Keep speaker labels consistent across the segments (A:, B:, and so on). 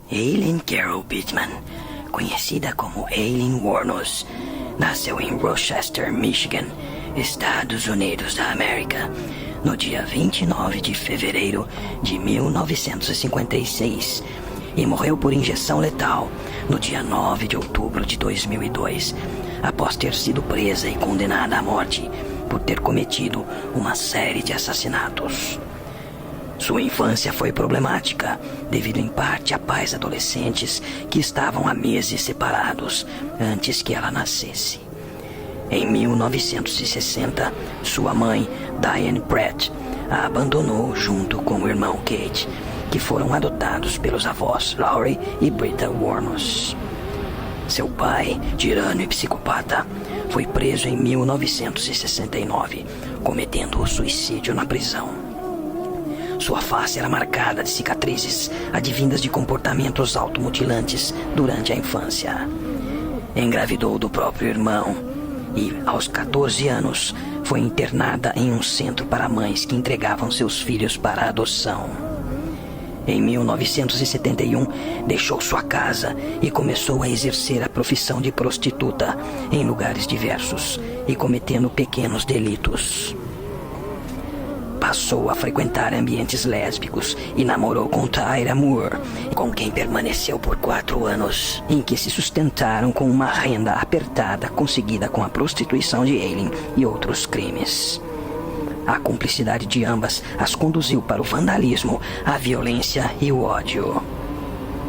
A: Aileen Carol Pittman, conhecida como Aileen Wuornos, nasceu em Rochester, Michigan, Estados Unidos da América, no dia 29 de fevereiro de 1956 e morreu por injeção letal no dia 9 de outubro de 2002, após ter sido presa e condenada à morte por ter cometido uma série de assassinatos. Sua infância foi problemática, devido em parte a pais adolescentes que estavam há meses separados antes que ela nascesse. Em 1960, sua mãe, Diane Pratt, a abandonou junto com o irmão Kate, que foram adotados pelos avós Laurie e Britta Wuornos. Seu pai, tirano e psicopata, foi preso em 1969, cometendo suicídio na prisão. Sua face era marcada de cicatrizes advindas de comportamentos automutilantes durante a infância. Engravidou do próprio irmão e, aos 14 anos, foi internada em um centro para mães que entregavam seus filhos para adoção. Em 1971, deixou sua casa e começou a exercer a profissão de prostituta em lugares diversos e cometendo pequenos delitos. Passou a frequentar ambientes lésbicos e namorou com Tyra Moore, com quem permaneceu por 4 anos, em que se sustentaram com uma renda apertada conseguida com a prostituição de Aileen e outros crimes. A cumplicidade de ambas as conduziu para o vandalismo, a violência e o ódio.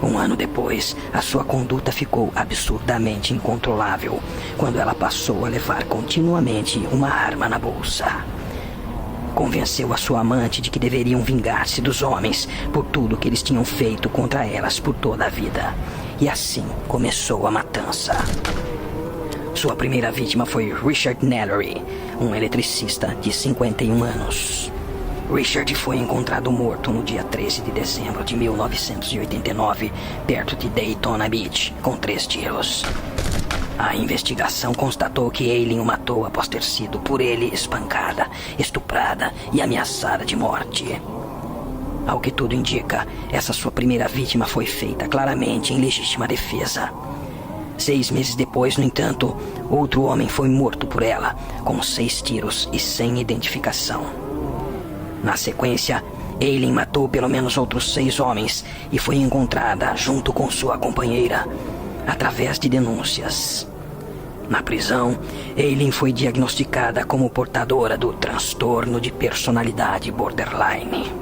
A: Um ano depois, a sua conduta ficou absurdamente incontrolável, quando ela passou a levar continuamente uma arma na bolsa. Convenceu a sua amante de que deveriam vingar-se dos homens por tudo que eles tinham feito contra elas por toda a vida. E assim começou a matança. Sua primeira vítima foi Richard Nellery, um eletricista de 51 anos. Richard foi encontrado morto no dia 13 de dezembro de 1989, perto de Daytona Beach, com 3 tiros. A investigação constatou que Aileen o matou após ter sido por ele espancada, estuprada e ameaçada de morte. Ao que tudo indica, essa sua primeira vítima foi feita claramente em legítima defesa. 6 meses depois, no entanto, outro homem foi morto por ela, com 6 tiros e sem identificação. Na sequência, Aileen matou pelo menos outros 6 homens e foi encontrada junto com sua companheira, através de denúncias. Na prisão, Aileen foi diagnosticada como portadora do transtorno de personalidade borderline.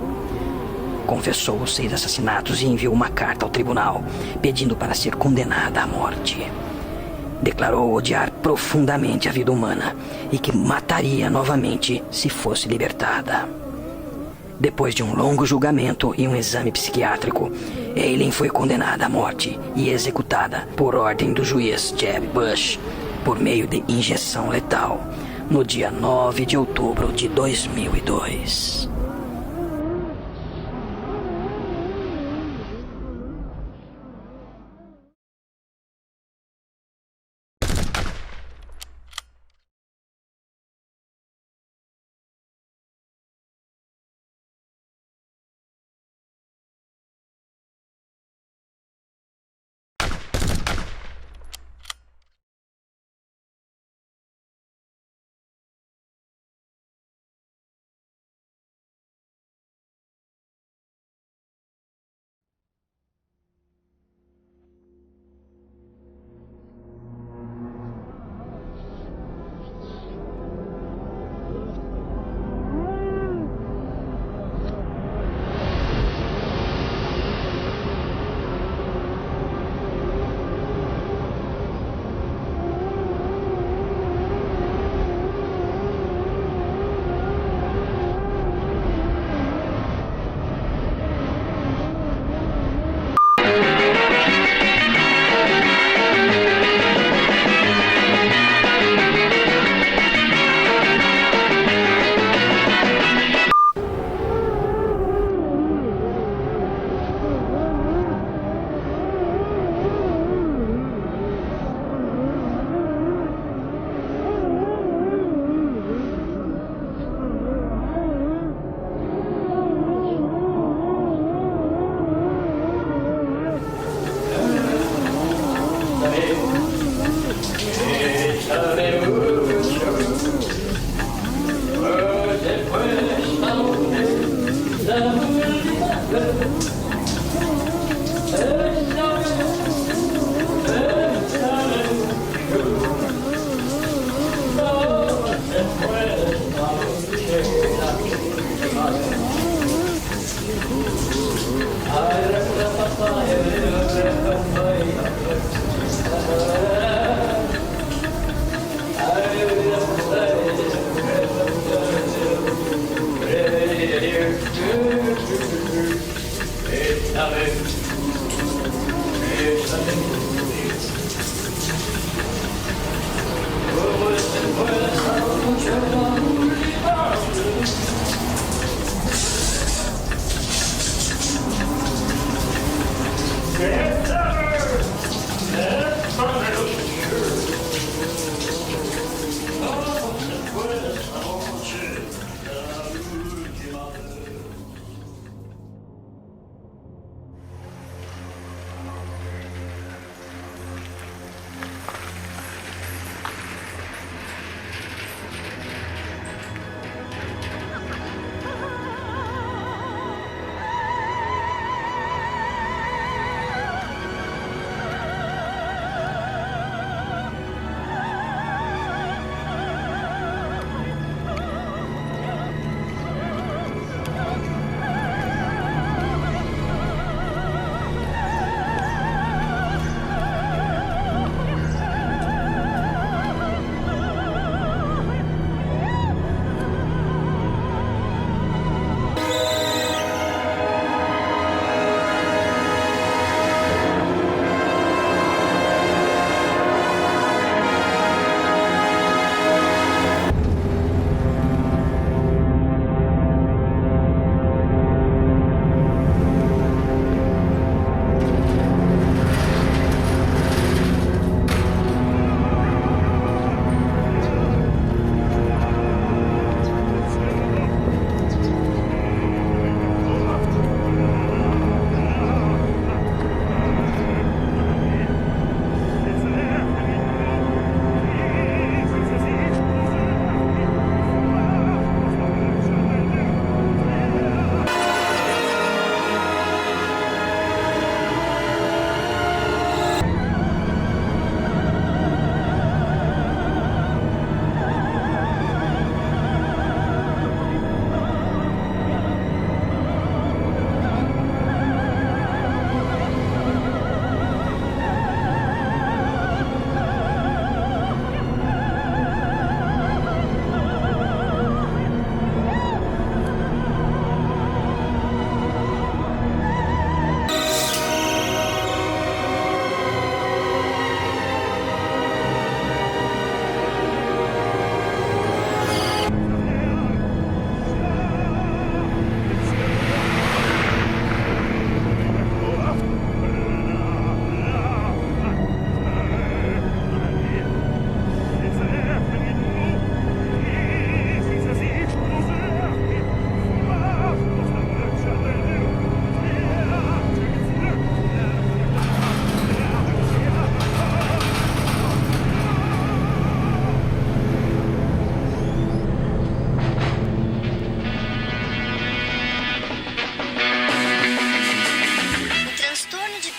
A: Confessou os 6 assassinatos e enviou uma carta ao tribunal, pedindo para ser condenada à morte. Declarou odiar profundamente a vida humana e que mataria novamente se fosse libertada. Depois de um longo julgamento e um exame psiquiátrico, Aileen foi condenada à morte e executada por ordem do juiz Jeb Bush, por meio de injeção letal, no dia 9 de outubro de 2002.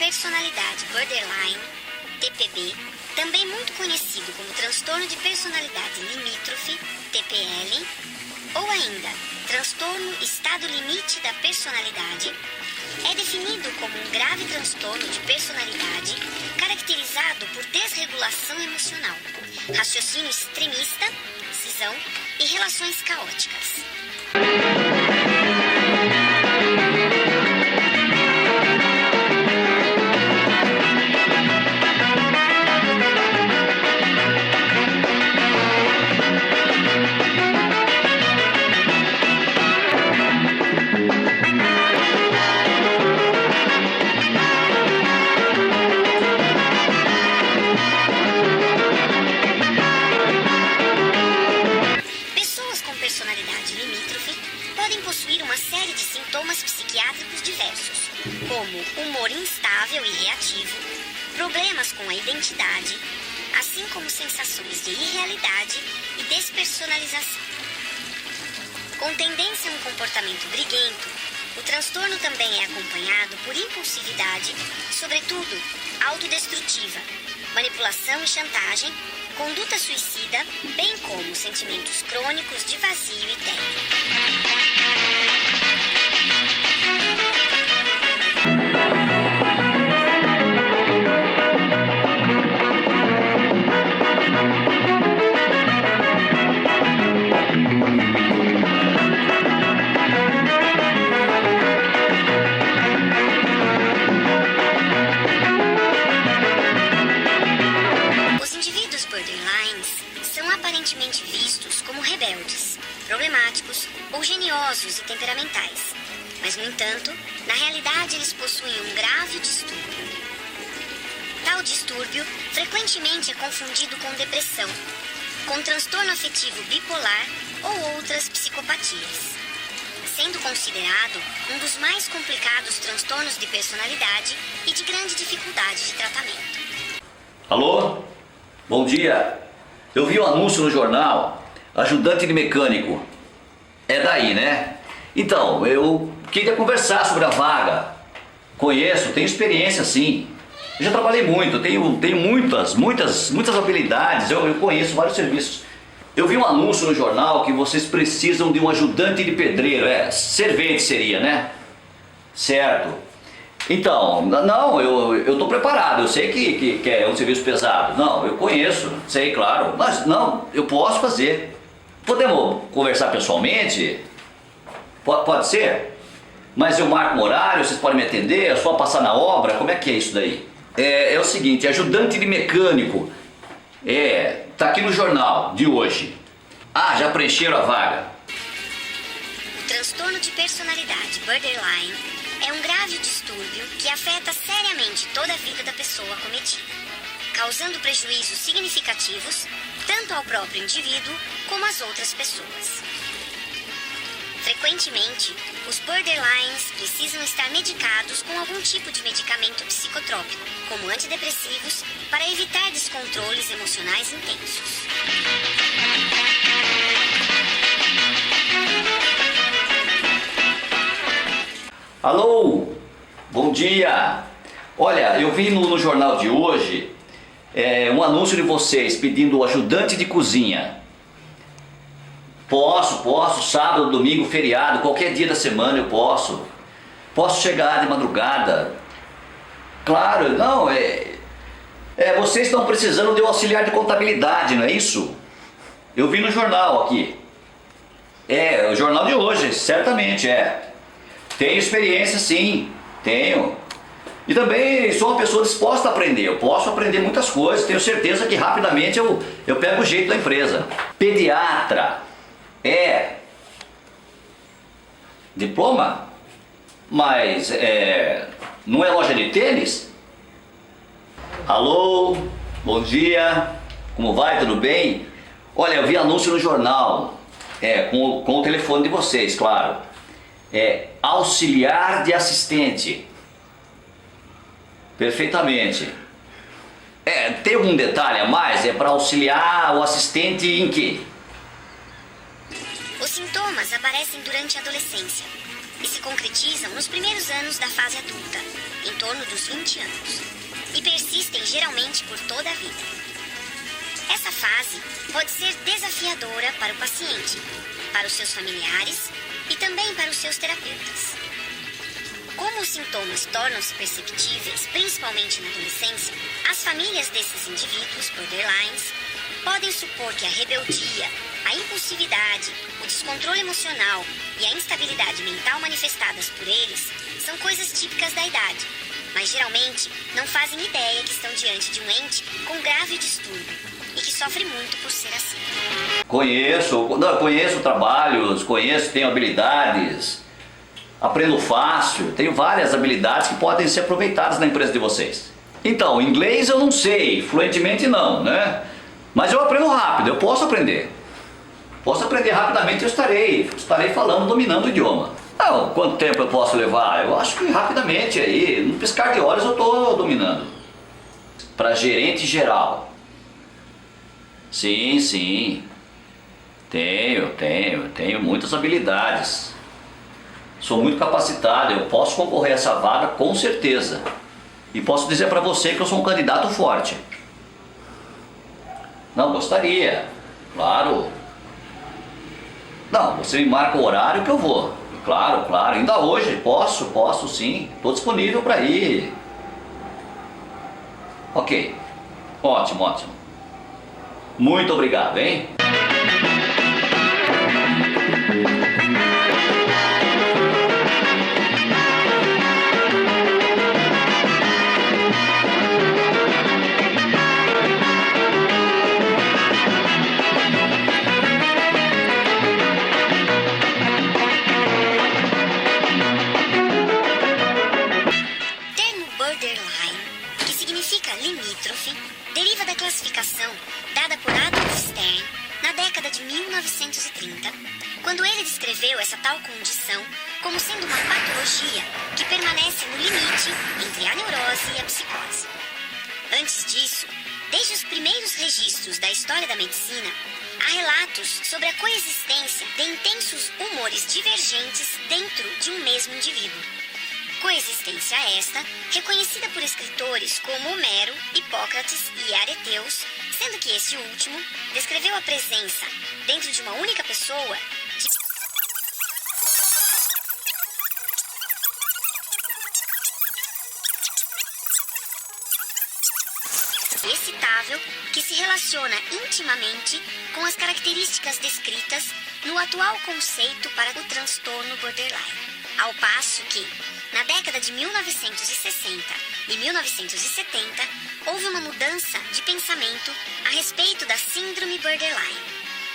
B: personalidade borderline, TPB, também muito conhecido como transtorno de personalidade limítrofe, TPL, ou ainda transtorno estado limite da personalidade, é definido como um grave transtorno de personalidade caracterizado por desregulação emocional, raciocínio extremista, cisão e relações caóticas. Personalidade limítrofe podem possuir uma série de sintomas psiquiátricos diversos, como humor instável e reativo, problemas com a identidade, assim como sensações de irrealidade e despersonalização. Com tendência a um comportamento briguento, o transtorno também é acompanhado por impulsividade, sobretudo autodestrutiva, manipulação e chantagem, conduta suicida, bem como sentimentos crônicos de vazio e tédio. Aparentemente vistos como rebeldes, problemáticos ou geniosos e temperamentais. Mas, no entanto, na realidade eles possuem um grave distúrbio. Tal distúrbio frequentemente é confundido com depressão, com transtorno afetivo bipolar ou outras psicopatias, sendo considerado um dos mais complicados transtornos de personalidade e de grande dificuldade de tratamento.
C: Alô? Bom dia. Eu vi um anúncio no jornal, ajudante de mecânico. É daí, né? Então, eu queria conversar sobre a vaga. Conheço, tenho experiência sim. Eu já trabalhei muito, tenho muitas habilidades, eu conheço vários serviços. Eu vi um anúncio no jornal que vocês precisam de um ajudante de pedreiro, servente seria, né? Certo. Então, não, eu estou preparado, eu sei que é um serviço pesado. Não, eu conheço, sei, claro. Mas não, eu posso fazer. Podemos conversar pessoalmente? Pode ser? Mas eu marco um horário, vocês podem me atender, é só passar na obra, como é que é isso daí? É o seguinte, ajudante de mecânico, tá aqui no jornal de hoje. Ah, já preencheram a vaga.
B: O transtorno de personalidade borderline é um grave distúrbio que afeta seriamente toda a vida da pessoa acometida, causando prejuízos significativos tanto ao próprio indivíduo como às outras pessoas. Frequentemente, os borderlines precisam estar medicados com algum tipo de medicamento psicotrópico, como antidepressivos, para evitar descontroles emocionais intensos.
C: Alô, bom dia. Olha, eu vi no jornal de hoje um anúncio de vocês pedindo ajudante de cozinha. Posso, sábado, domingo, feriado, qualquer dia da semana eu posso. Posso chegar de madrugada. Claro, não, vocês estão precisando de um auxiliar de contabilidade, não é isso? Eu vi no jornal aqui. O jornal de hoje, certamente Tenho experiência sim, tenho. E também sou uma pessoa disposta a aprender. Eu posso aprender muitas coisas, tenho certeza que rapidamente eu pego o jeito da empresa. Pediatra. Diploma? Mas não é loja de tênis? Alô, bom dia, como vai, tudo bem? Olha, eu vi anúncio no jornal, com o telefone de vocês, claro. Auxiliar de assistente. Perfeitamente. Tem algum detalhe a mais? É para auxiliar o assistente em quê?
B: Os sintomas aparecem durante a adolescência e se concretizam nos primeiros anos da fase adulta, em torno dos 20 anos, e persistem geralmente por toda a vida. Essa fase pode ser desafiadora para o paciente, para os seus familiares e também para os seus terapeutas. Como os sintomas tornam-se perceptíveis, principalmente na adolescência, as famílias desses indivíduos borderlines podem supor que a rebeldia, a impulsividade, o descontrole emocional e a instabilidade mental manifestadas por eles são coisas típicas da idade, mas geralmente não fazem ideia que estão diante de um ente com grave distúrbio e que sofre muito por ser assim.
C: Conheço trabalhos, tenho habilidades, aprendo fácil, tenho várias habilidades que podem ser aproveitadas na empresa de vocês. Então, inglês eu não sei, fluentemente não, né? Mas eu aprendo rápido, eu posso aprender. Posso aprender rapidamente, eu estarei falando, dominando o idioma. Quanto tempo eu posso levar? Eu acho que rapidamente aí, no piscar de olhos eu estou dominando. para gerente geral. Sim, sim. Tenho muitas habilidades. Sou muito capacitado, eu posso concorrer a essa vaga com certeza. E posso dizer para você que eu sou um candidato forte. Não, gostaria, claro. Não, você me marca o horário que eu vou. Claro, ainda hoje, posso sim. Estou disponível para ir. Ok, ótimo. Muito obrigado, hein?
B: Limítrofe deriva da classificação dada por Adolf Stern na década de 1930, quando ele descreveu essa tal condição como sendo uma patologia que permanece no limite entre a neurose e a psicose. Antes disso, desde os primeiros registros da história da medicina, há relatos sobre a coexistência de intensos humores divergentes dentro de um mesmo indivíduo. Coexistência esta, reconhecida por escritores como Homero, Hipócrates e Areteus, sendo que esse último descreveu a presença, dentro de uma única pessoa, de excitável que se relaciona intimamente com as características descritas no atual conceito para o transtorno borderline. Ao passo que, na década de 1960 e 1970, houve uma mudança de pensamento a respeito da síndrome borderline,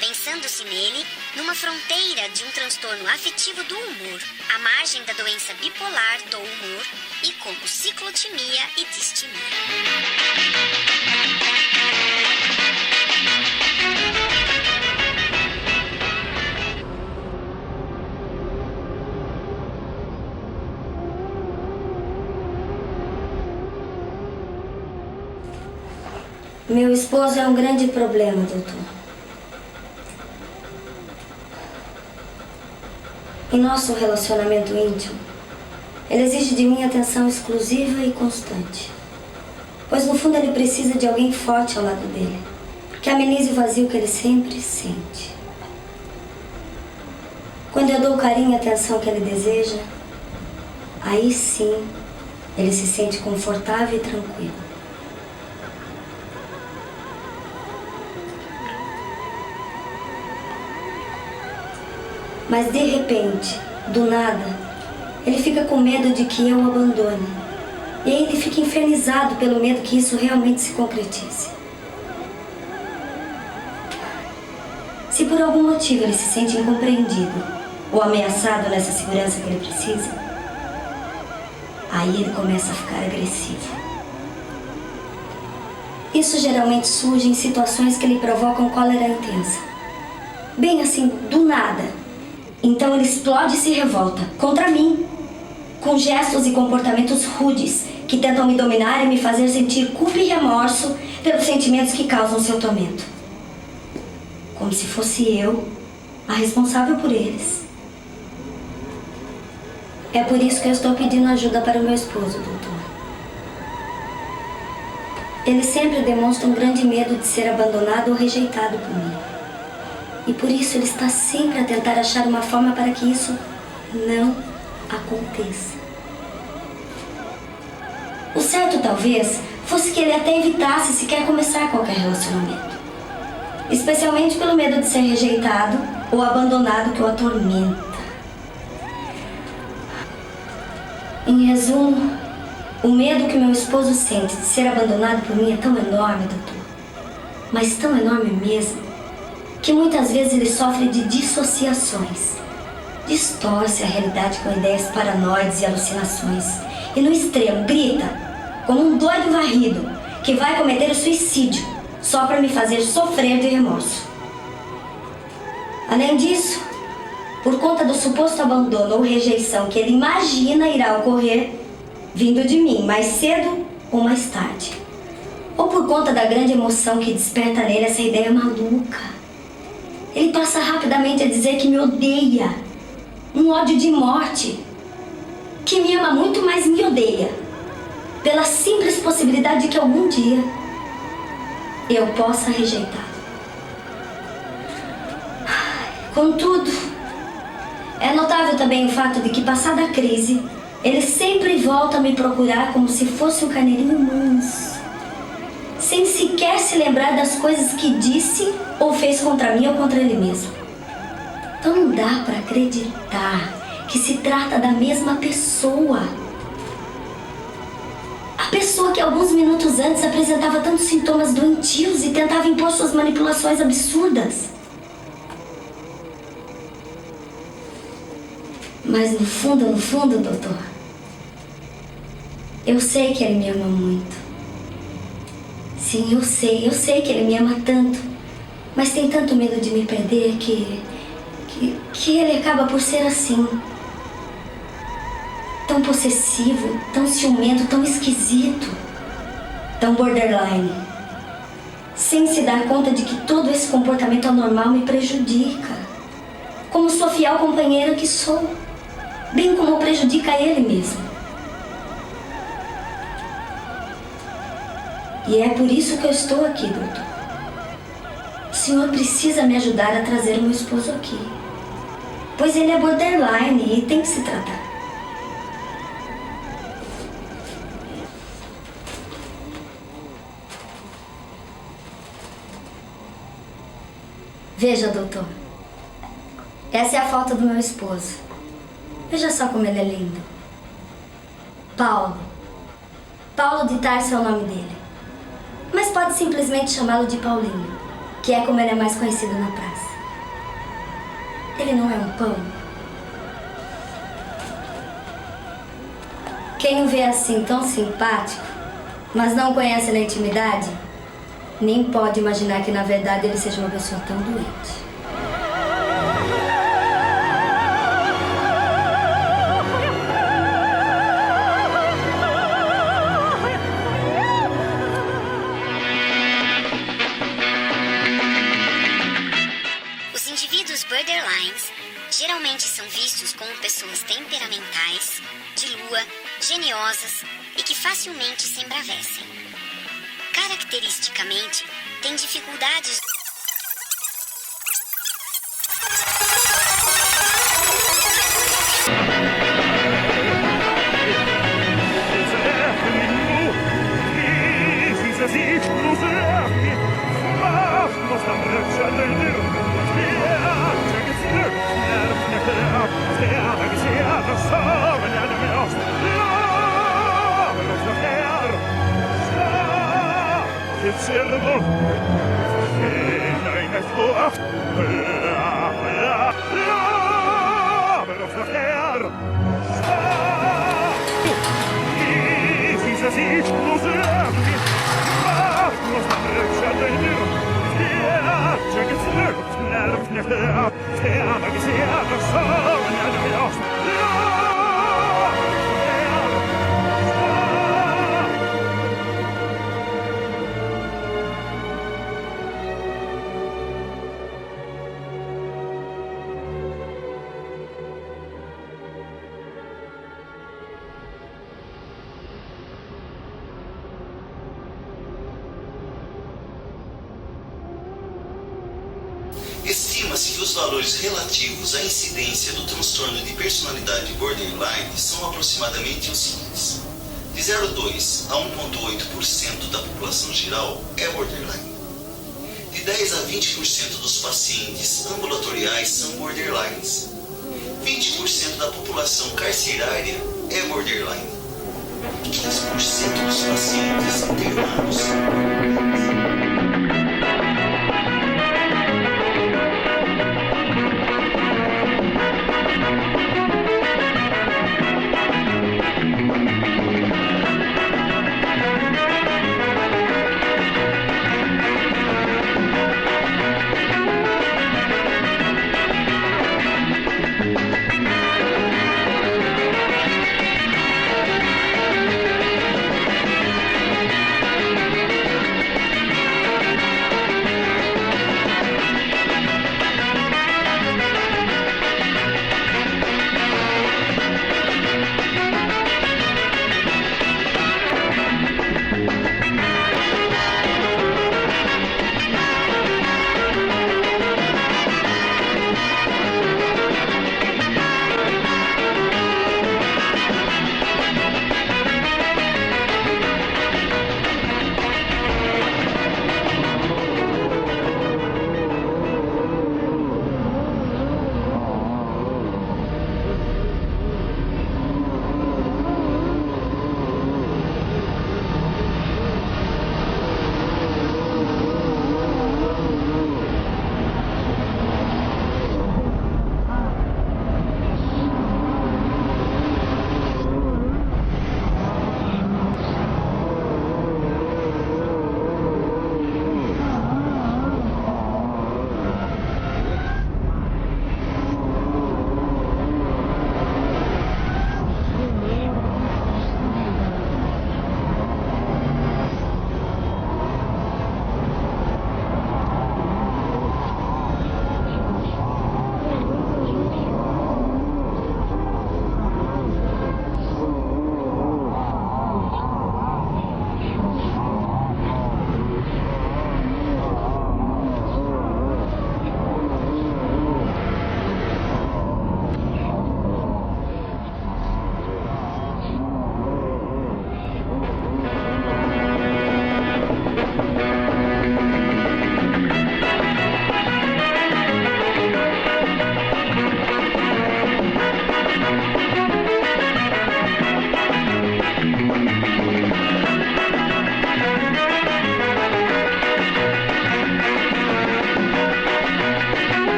B: pensando-se nele numa fronteira de um transtorno afetivo do humor, à margem da doença bipolar do humor e como ciclotimia e distimia.
D: Meu esposo é um grande problema, doutor. Em nosso relacionamento íntimo, ele exige de mim atenção exclusiva e constante. Pois no fundo ele precisa de alguém forte ao lado dele, que amenize o vazio que ele sempre sente. Quando eu dou o carinho e a atenção que ele deseja, aí sim ele se sente confortável e tranquilo. Mas de repente, do nada, ele fica com medo de que eu o abandone. E aí ele fica infernizado pelo medo que isso realmente se concretize. Se por algum motivo ele se sente incompreendido ou ameaçado nessa segurança que ele precisa, aí ele começa a ficar agressivo. Isso geralmente surge em situações que lhe provocam cólera intensa. Bem assim, do nada. Então ele explode e se revolta contra mim, com gestos e comportamentos rudes que tentam me dominar e me fazer sentir culpa e remorso pelos sentimentos que causam seu tormento. Como se fosse eu a responsável por eles. É por isso que eu estou pedindo ajuda para o meu esposo, doutor. Ele sempre demonstra um grande medo de ser abandonado ou rejeitado por mim. E por isso ele está sempre a tentar achar uma forma para que isso não aconteça. O certo talvez fosse que ele até evitasse sequer começar qualquer relacionamento. Especialmente pelo medo de ser rejeitado ou abandonado que o atormenta. Em resumo, o medo que meu esposo sente de ser abandonado por mim é tão enorme, doutor. Mas tão enorme mesmo, que muitas vezes ele sofre de dissociações. Distorce a realidade com ideias paranoides e alucinações. E no extremo grita, como um doido varrido, que vai cometer o suicídio, só para me fazer sofrer de remorso. Além disso, por conta do suposto abandono ou rejeição que ele imagina irá ocorrer, vindo de mim mais cedo ou mais tarde, ou por conta da grande emoção que desperta nele essa ideia maluca, ele passa rapidamente a dizer que me odeia, um ódio de morte, que me ama muito, mas me odeia, pela simples possibilidade de que algum dia eu possa rejeitá-lo. Contudo, é notável também o fato de que, passada a crise, ele sempre volta a me procurar como se fosse um carneirinho manso, sem sequer se lembrar das coisas que disse ou fez contra mim ou contra ele mesmo. Então não dá para acreditar que se trata da mesma pessoa. A pessoa que alguns minutos antes apresentava tantos sintomas doentios e tentava impor suas manipulações absurdas. Mas no fundo, doutor, eu sei que ele me ama muito. Sim, eu sei que ele me ama tanto, mas tem tanto medo de me perder que ele acaba por ser assim. Tão possessivo, tão ciumento, tão esquisito, tão borderline. Sem se dar conta de que todo esse comportamento anormal me prejudica, como sua fiel companheira que sou, bem como prejudica ele mesmo. E é por isso que eu estou aqui, doutor. O senhor precisa me ajudar a trazer o meu esposo aqui, pois ele é borderline e tem que se tratar. Veja, doutor, essa é a foto do meu esposo. Veja só como ele é lindo. Paulo de Tarso é o nome dele. Mas pode simplesmente chamá-lo de Paulinho, que é como ele é mais conhecido na praça. Ele não é um pão? Quem o vê assim tão simpático, mas não o conhece na intimidade, nem pode imaginar que na verdade ele seja uma pessoa tão doente.
B: Borderlines geralmente são vistos como pessoas temperamentais, de lua, geniosas e que facilmente se embravecem. Caracteristicamente, têm dificuldades
E: Estima-se que os valores relativos à incidência do transtorno de personalidade borderline são aproximadamente os seguintes. De 0,2 a 1,8% da população geral é borderline. De 10 a 20% dos pacientes ambulatoriais são borderlines. 20% da população carcerária é borderline. 15% dos pacientes internados são borderlines.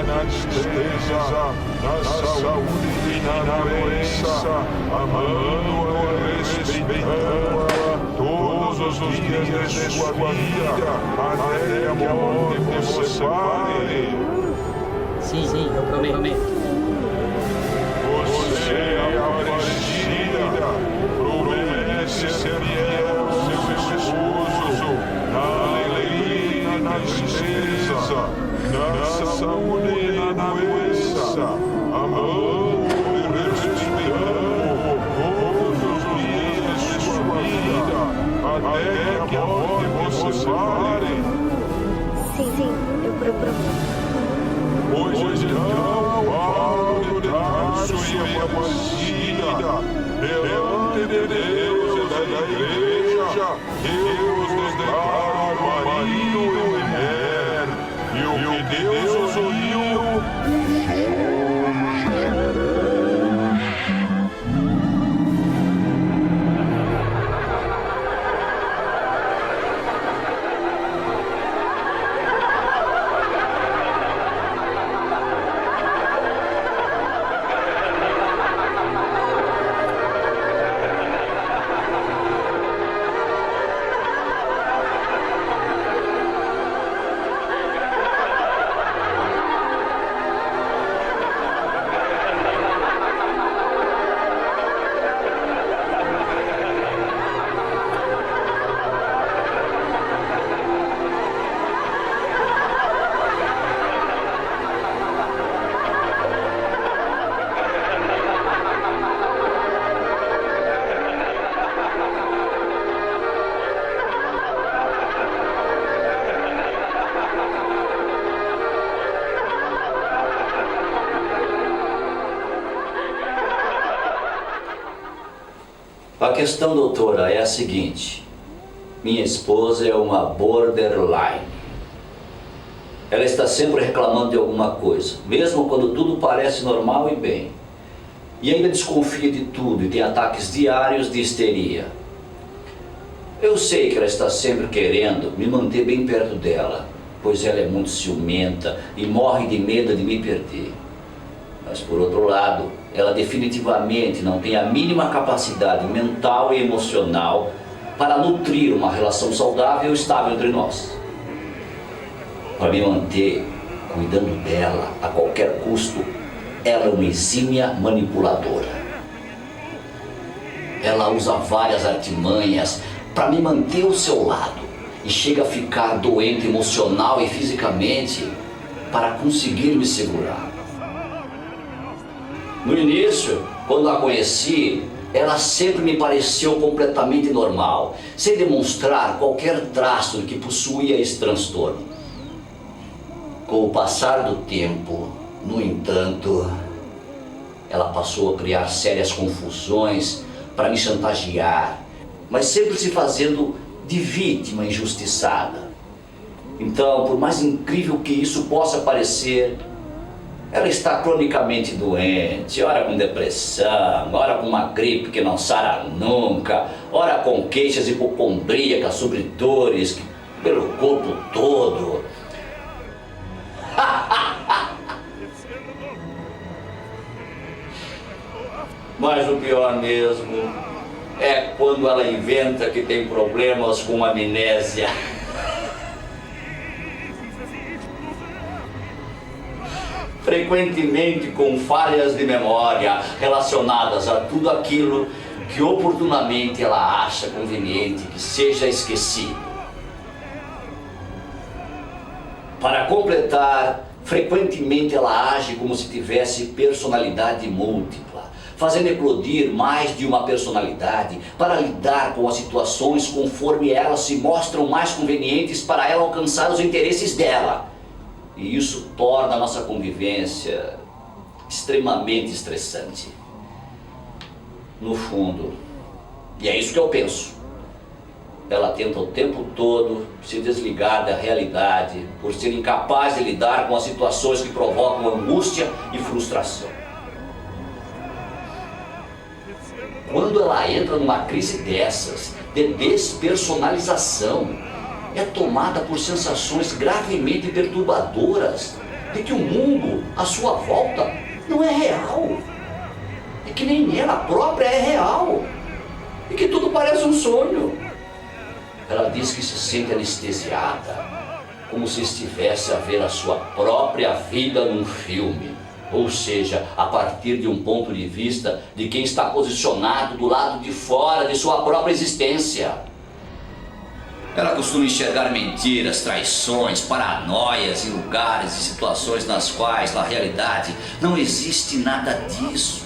F: na tristeza, na saúde e na doença, amando-a e respeitando-a todos os dias de sua vida, até que a morte vos separe.
G: Sim, eu prometo.
F: Você é Aparecida, promete ser fiel ao seu esposo, na alegria e na tristeza, na saúde e na doença, amando e respeitando todos os dias de sua vida, até que a morte vos separe.
D: Sim, eu prometo.
F: Pois então, Paulo de Tarso e Aparecida, delante de Deus e da Igreja, eu os declaro marido e mulher, e o que Deus uniu,
C: A questão, doutora, é a seguinte. Minha esposa é uma borderline. Ela está sempre reclamando de alguma coisa, mesmo quando tudo parece normal e bem. E ainda desconfia de tudo e tem ataques diários de histeria. Eu sei que ela está sempre querendo me manter bem perto dela, pois ela é muito ciumenta e morre de medo de me perder. Mas por outro lado, ela definitivamente não tem a mínima capacidade mental e emocional para nutrir uma relação saudável e estável entre nós. Para me manter cuidando dela a qualquer custo, ela é uma exímia manipuladora. Ela usa várias artimanhas para me manter ao seu lado e chega a ficar doente emocional e fisicamente para conseguir me segurar. No início, quando a conheci, ela sempre me pareceu completamente normal, sem demonstrar qualquer traço de que possuía esse transtorno. Com o passar do tempo, no entanto, ela passou a criar sérias confusões para me chantagear, mas sempre se fazendo de vítima injustiçada. Então, por mais incrível que isso possa parecer, ela está cronicamente doente, ora com depressão, ora com uma gripe que não sara nunca, ora com queixas hipocondríacas sobre dores pelo corpo todo. Mas o pior mesmo é quando ela inventa que tem problemas com amnésia. Frequentemente com falhas de memória relacionadas a tudo aquilo que oportunamente ela acha conveniente que seja esquecido. Para completar, frequentemente ela age como se tivesse personalidade múltipla, fazendo eclodir mais de uma personalidade para lidar com as situações conforme elas se mostram mais convenientes para ela alcançar os interesses dela. E isso torna a nossa convivência extremamente estressante. No fundo, e é isso que eu penso, ela tenta o tempo todo se desligar da realidade por ser incapaz de lidar com as situações que provocam angústia e frustração. Quando ela entra numa crise dessas, de despersonalização, é tomada por sensações gravemente perturbadoras, de que o mundo à sua volta não é real. E que nem ela própria é real. E que tudo parece um sonho. Ela diz que se sente anestesiada, como se estivesse a ver a sua própria vida num filme. Ou seja, a partir de um ponto de vista de quem está posicionado do lado de fora de sua própria existência. Ela costuma enxergar mentiras, traições, paranoias em lugares e situações nas quais, na realidade, não existe nada disso.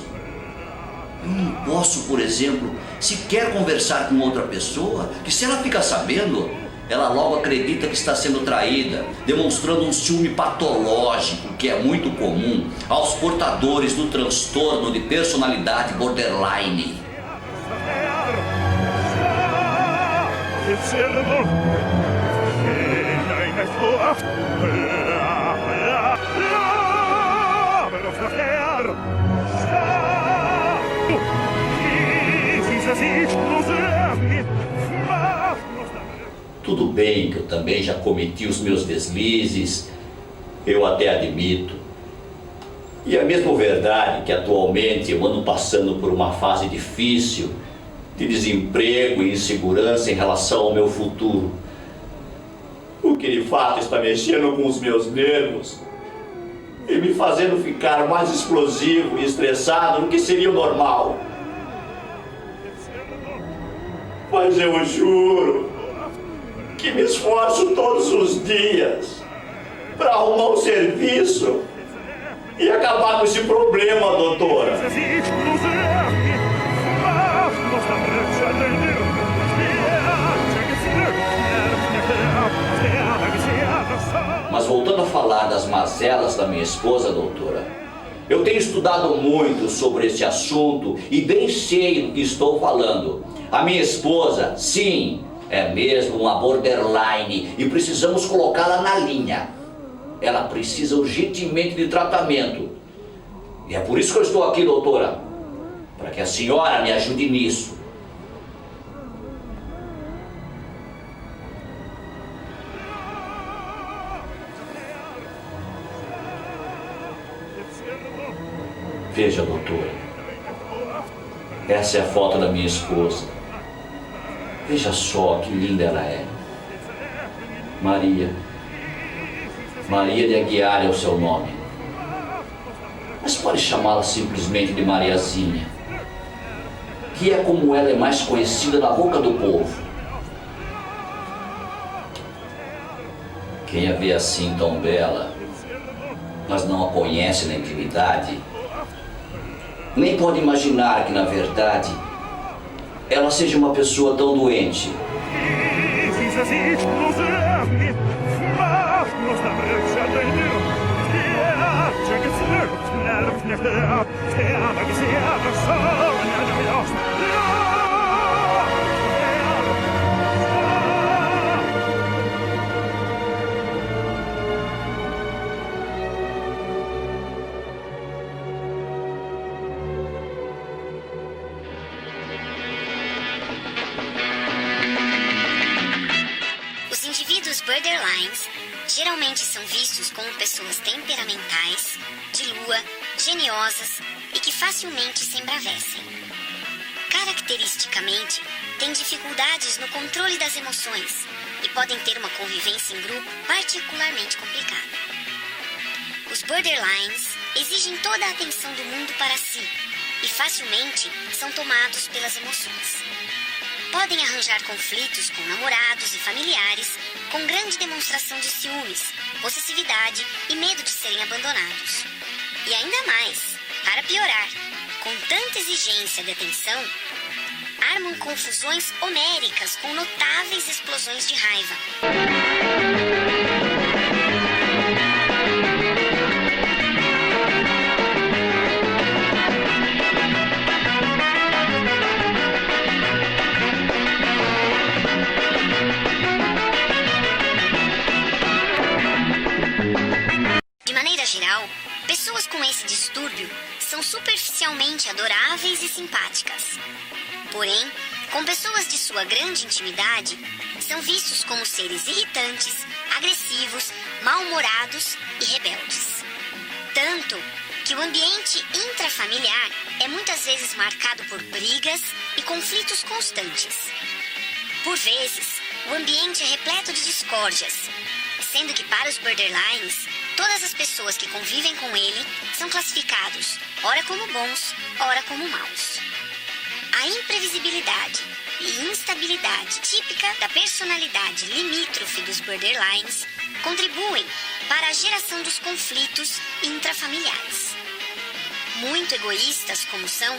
C: Eu não posso, por exemplo, sequer conversar com outra pessoa, que se ela fica sabendo, ela logo acredita que está sendo traída, demonstrando um ciúme patológico que é muito comum aos portadores do transtorno de personalidade borderline. Tudo bem que eu também já cometi os meus deslizes, eu até admito. E é mesmo verdade que atualmente eu ando passando por uma fase difícil de desemprego e insegurança em relação ao meu futuro. O que de fato está mexendo com os meus nervos e me fazendo ficar mais explosivo e estressado do que seria o normal. Mas eu juro que me esforço todos os dias para arrumar um serviço e acabar com esse problema, doutora. Mas voltando a falar das mazelas da minha esposa, doutora, eu tenho estudado muito sobre esse assunto e bem sei do que estou falando. A minha esposa, sim, é mesmo uma borderline e precisamos colocá-la na linha. Ela precisa urgentemente de tratamento. E é por isso que eu estou aqui, doutora, para que a senhora me ajude nisso. Veja, doutora, essa é a foto da minha esposa. Veja só que linda ela é. Maria. Maria de Aguiar é o seu nome. Mas pode chamá-la simplesmente de Mariazinha, que é como ela é mais conhecida na boca do povo. Quem a vê assim tão bela, mas não a conhece na intimidade, nem pode imaginar que, na verdade, ela seja uma pessoa tão doente.
B: Borderlines geralmente são vistos como pessoas temperamentais, de lua, geniosas e que facilmente se embravecem. Caracteristicamente, têm dificuldades no controle das emoções e podem ter uma convivência em grupo particularmente complicada. Os borderlines exigem toda a atenção do mundo para si e facilmente são tomados pelas emoções. Podem arranjar conflitos com namorados e familiares com grande demonstração de ciúmes, possessividade e medo de serem abandonados. E ainda mais, para piorar, com tanta exigência de atenção, armam confusões homéricas com notáveis explosões de raiva. Pessoas com esse distúrbio são superficialmente adoráveis e simpáticas. Porém, com pessoas de sua grande intimidade, são vistos como seres irritantes, agressivos, mal-humorados e rebeldes. Tanto que o ambiente intrafamiliar é muitas vezes marcado por brigas e conflitos constantes. Por vezes, o ambiente é repleto de discórdias, sendo que para os borderlines, todas as pessoas que convivem com ele são classificados ora como bons, ora como maus. A imprevisibilidade e instabilidade típica da personalidade limítrofe dos borderlines contribuem para a geração dos conflitos intrafamiliares. Muito egoístas como são,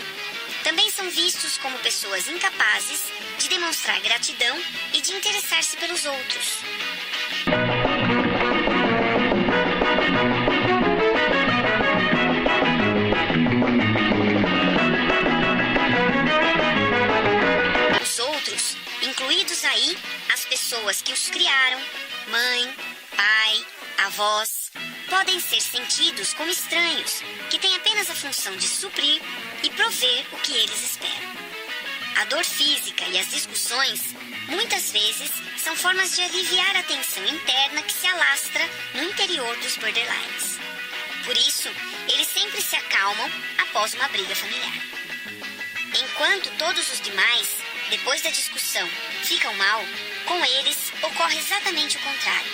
B: também são vistos como pessoas incapazes de demonstrar gratidão e de interessar-se pelos outros. Os outros, incluídos aí as pessoas que os criaram, mãe, pai, avós, podem ser sentidos como estranhos, que têm apenas a função de suprir e prover o que eles esperam. A dor física e as discussões, muitas vezes, são formas de aliviar a tensão interna que se alastra no interior dos borderlines. Por isso, eles sempre se acalmam após uma briga familiar. Enquanto todos os demais, depois da discussão, ficam mal, com eles ocorre exatamente o contrário.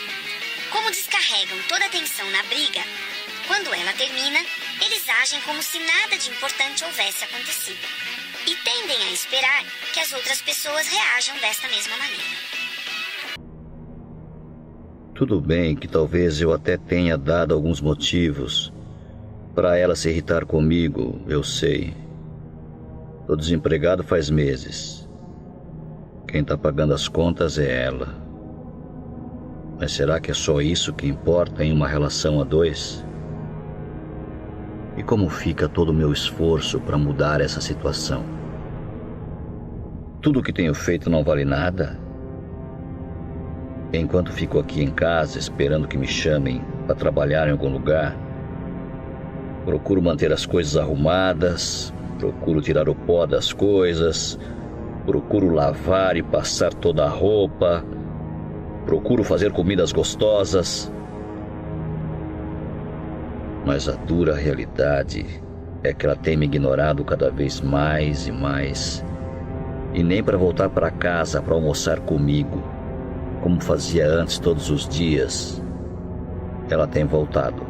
B: Como descarregam toda a tensão na briga, quando ela termina, eles agem como se nada de importante houvesse acontecido. E tendem a esperar que as outras pessoas reajam desta mesma maneira.
C: Tudo bem que talvez eu até tenha dado alguns motivos para ela se irritar comigo, eu sei. Tô desempregado faz meses. Quem tá pagando as contas é ela. Mas será que é só isso que importa em uma relação a dois? E como fica todo o meu esforço para mudar essa situação? Tudo o que tenho feito não vale nada? Enquanto fico aqui em casa esperando que me chamem para trabalhar em algum lugar, procuro manter as coisas arrumadas, procuro tirar o pó das coisas, procuro lavar e passar toda a roupa, procuro fazer comidas gostosas. Mas a dura realidade é que ela tem me ignorado cada vez mais e mais. E nem para voltar para casa para almoçar comigo, como fazia antes todos os dias, ela tem voltado.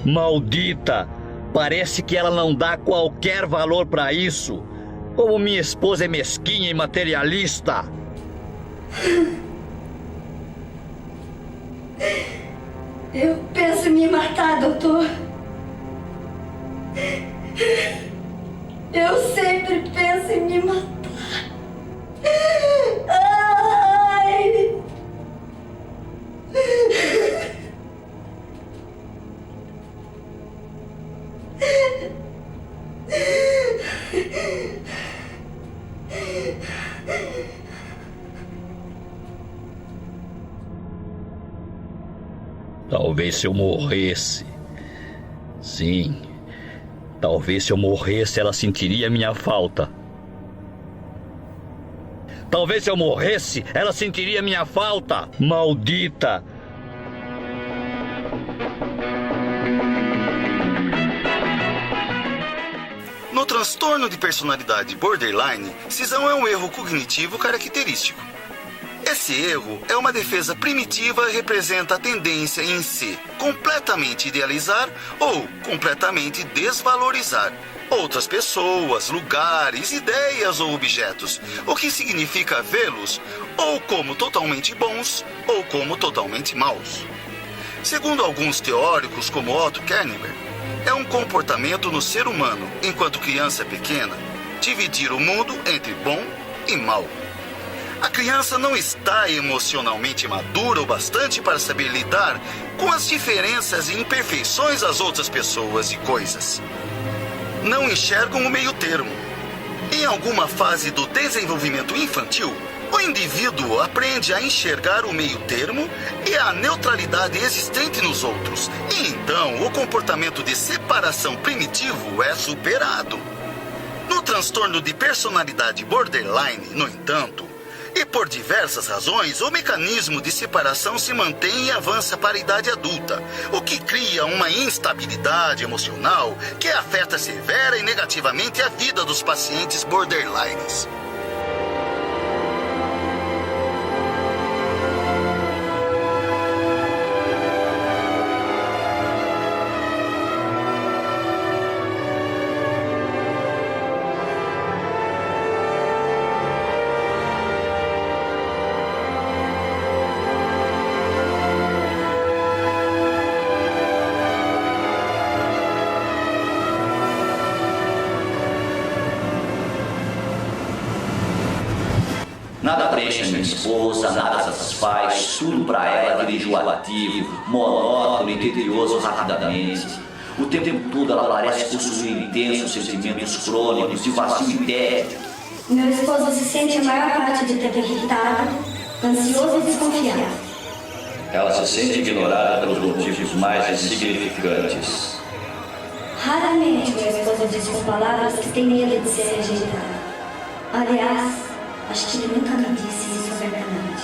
C: Maldita! Parece que ela não dá qualquer valor para isso. Como minha esposa é mesquinha e materialista.
D: Eu penso em me matar, doutor. Eu sempre penso em me matar. Ai!
C: Talvez se eu morresse. Sim, talvez se eu morresse ela sentiria minha falta. Talvez se eu morresse ela sentiria minha falta. Maldita!
E: No transtorno de personalidade borderline, cisão é um erro cognitivo característico. Esse erro é uma defesa primitiva e representa a tendência em se completamente idealizar ou completamente desvalorizar outras pessoas, lugares, ideias ou objetos, o que significa vê-los ou como totalmente bons ou como totalmente maus. Segundo alguns teóricos, como Otto Kernberg, é um comportamento no ser humano, enquanto criança pequena, dividir o mundo entre bom e mal. A criança não está emocionalmente madura o bastante para saber lidar com as diferenças e imperfeições das outras pessoas e coisas. Não enxergam o meio termo. Em alguma fase do desenvolvimento infantil, o indivíduo aprende a enxergar o meio termo e a neutralidade existente nos outros. E então o comportamento de separação primitivo é superado. No transtorno de personalidade borderline, no entanto, E por diversas razões, o mecanismo de separação se mantém e avança para a idade adulta, o que cria uma instabilidade emocional que afeta severa e negativamente a vida dos pacientes borderlines.
C: Nada preenche a minha esposa, nada satisfaz, tudo pra ela vira enjoativo, monótono e tedioso rapidamente. O tempo todo ela parece possuir intensos sentimentos crônicos de vazio e tédio.
D: Meu esposo se sente a maior parte do tempo irritado, ansioso e desconfiado.
C: Ela se sente ignorada pelos motivos mais insignificantes.
D: Raramente meu esposo diz com palavras que tem medo de ser rejeitado. Aliás, acho que ele nunca me disse isso abertamente.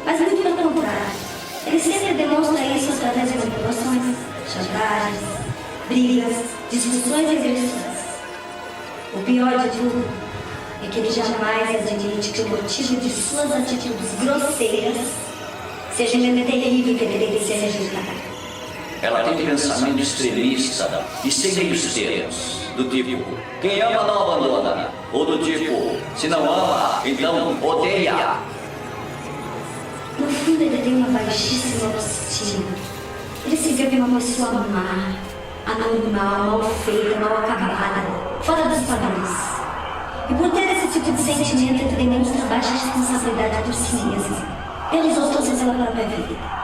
D: Mas muito pelo contrário. Ele sempre demonstra isso através de manipulações, chantagens, brigas, discussões e agressões. O pior de tudo é que ele jamais admite que o motivo de suas atitudes grosseiras seja medo terrível que ele tem de ser rejeitado.
C: Ela tem pensamento extremista e sem meios termos, do tipo, quem ama não abandona, ou do tipo, se não ama, então odeia.
D: No fundo, ele tem uma baixíssima autoestima. Ele se vê como uma pessoa má, anormal, mal feita, mal acabada, fora dos padrões. E por ter esse tipo de sentimento, ele demonstra baixa responsabilidade por si mesmo, pelos outros e pela própria vida.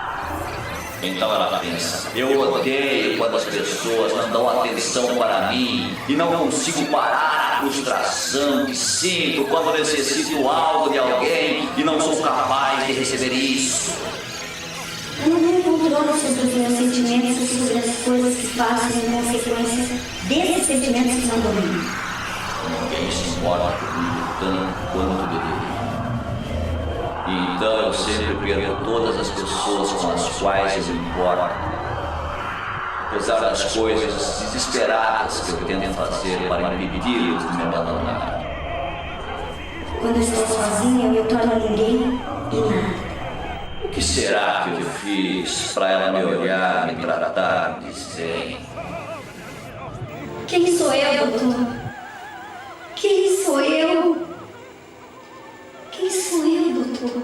C: Então ela pensa, eu odeio quando as pessoas não dão atenção para mim e não consigo parar a frustração que sinto quando necessito algo de alguém e não sou capaz de receber isso.
D: Eu não tenho controle sobre os meus sentimentos e sobre as coisas que faço em consequência desses sentimentos que não dominam.
C: Ninguém se importa comigo tanto quanto deveria. E então eu sempre perco todas as pessoas com as quais eu me importo. Apesar das coisas desesperadas que eu tento fazer para impedi-los de me abandonar.
D: Quando estou sozinha, eu me torno ninguém e nada.
C: O que será que eu fiz para ela me olhar, me tratar, me dizer?
D: Quem sou eu, doutor? Quem sou eu? Quem sou eu, doutor?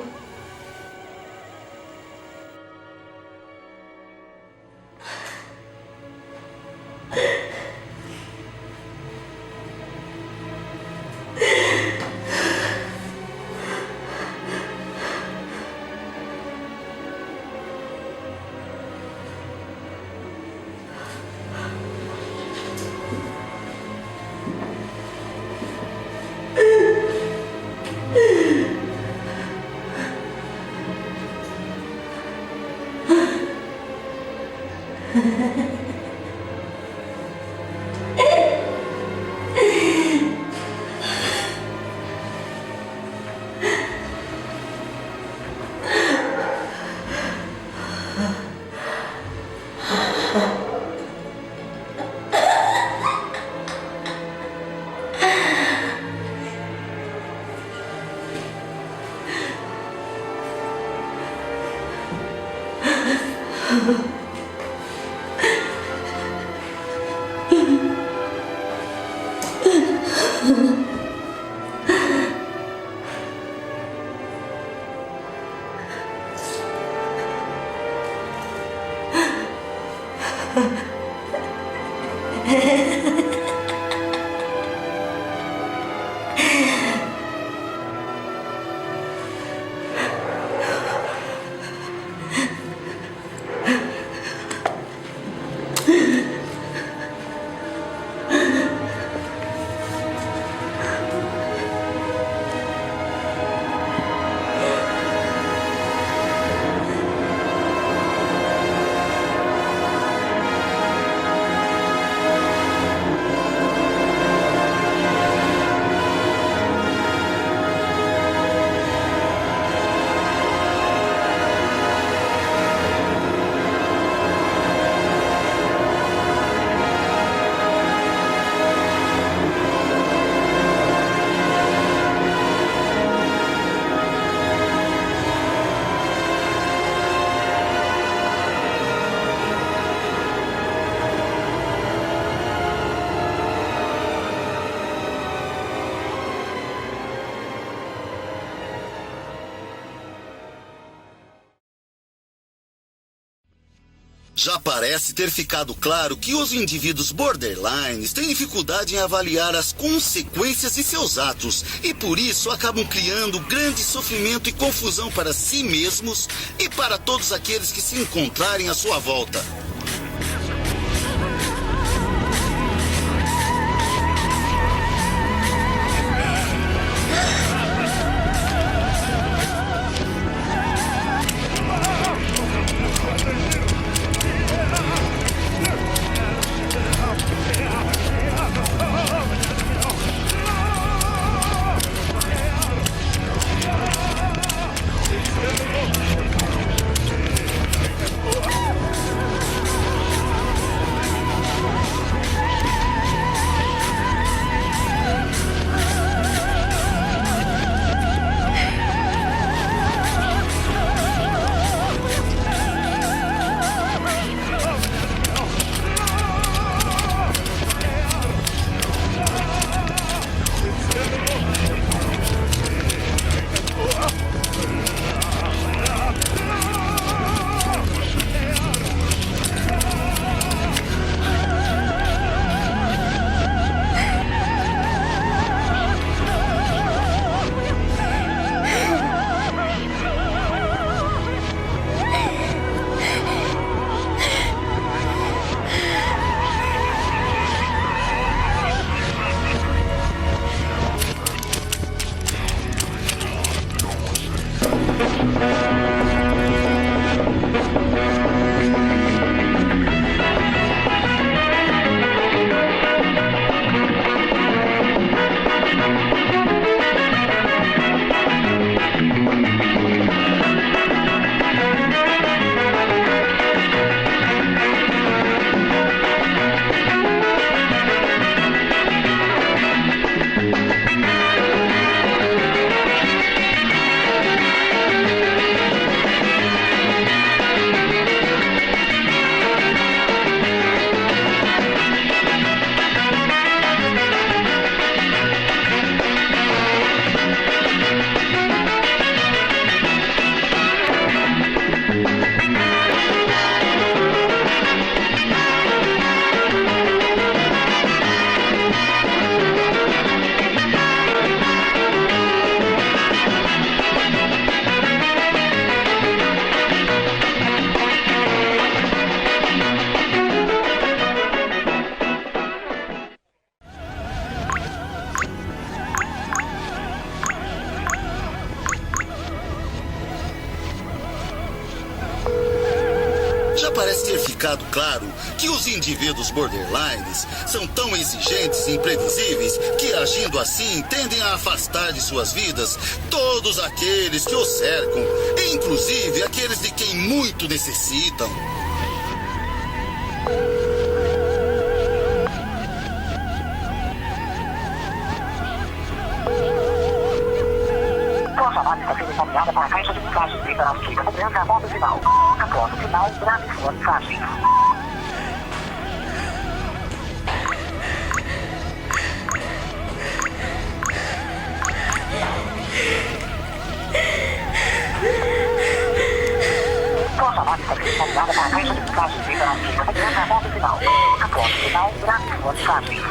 E: Já parece ter ficado claro que os indivíduos borderlines têm dificuldade em avaliar as consequências de seus atos e por isso acabam criando grande sofrimento e confusão para si mesmos e para todos aqueles que se encontrarem à sua volta. Já parece ter ficado claro que os indivíduos borderlines são tão exigentes e imprevisíveis que, agindo assim, tendem a afastar de suas vidas todos aqueles que os cercam, inclusive aqueles de quem muito necessitam.
H: Sua chamada está sendo encaminhada para a caixa de mensagens feita na esquerda branca após o final. Após o final, grave sua mensagem. Sua chamada está sendo encaminhada para a caixa de mensagens feita na esquerda branca após o final. Após o final, grave sua mensagem.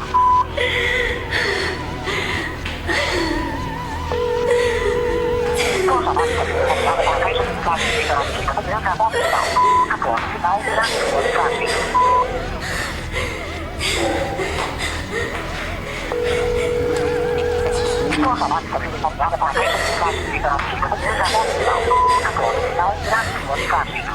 H: Sua chamada está sendo encaminhada para a caixa de mensagens feita na esquerda branca após o final. Após o final, grave sua mensagem. Sua chamada está sendo encaminhada para a caixa de mensagens feita na esquerda branca após o final. Após o final, grave sua mensagem.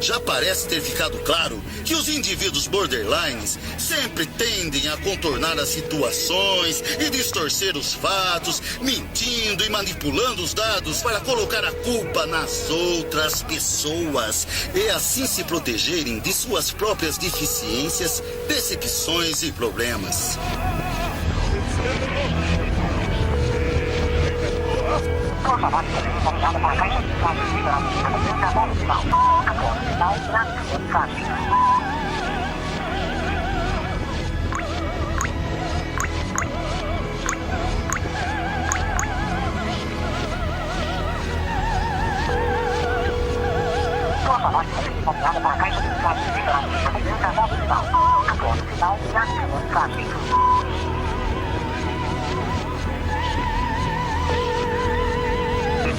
E: Já parece ter ficado claro que os indivíduos borderlines sempre tendem a contornar as situações e distorcer os fatos, mentindo e manipulando os dados para colocar a culpa nas outras pessoas e assim se protegerem de suas próprias deficiências, decepções e problemas.
H: Sua chamada está sendo encaminhada para a caixa de mensagens feita na esquerda branca após o final. Após o final, grave sua mensagem.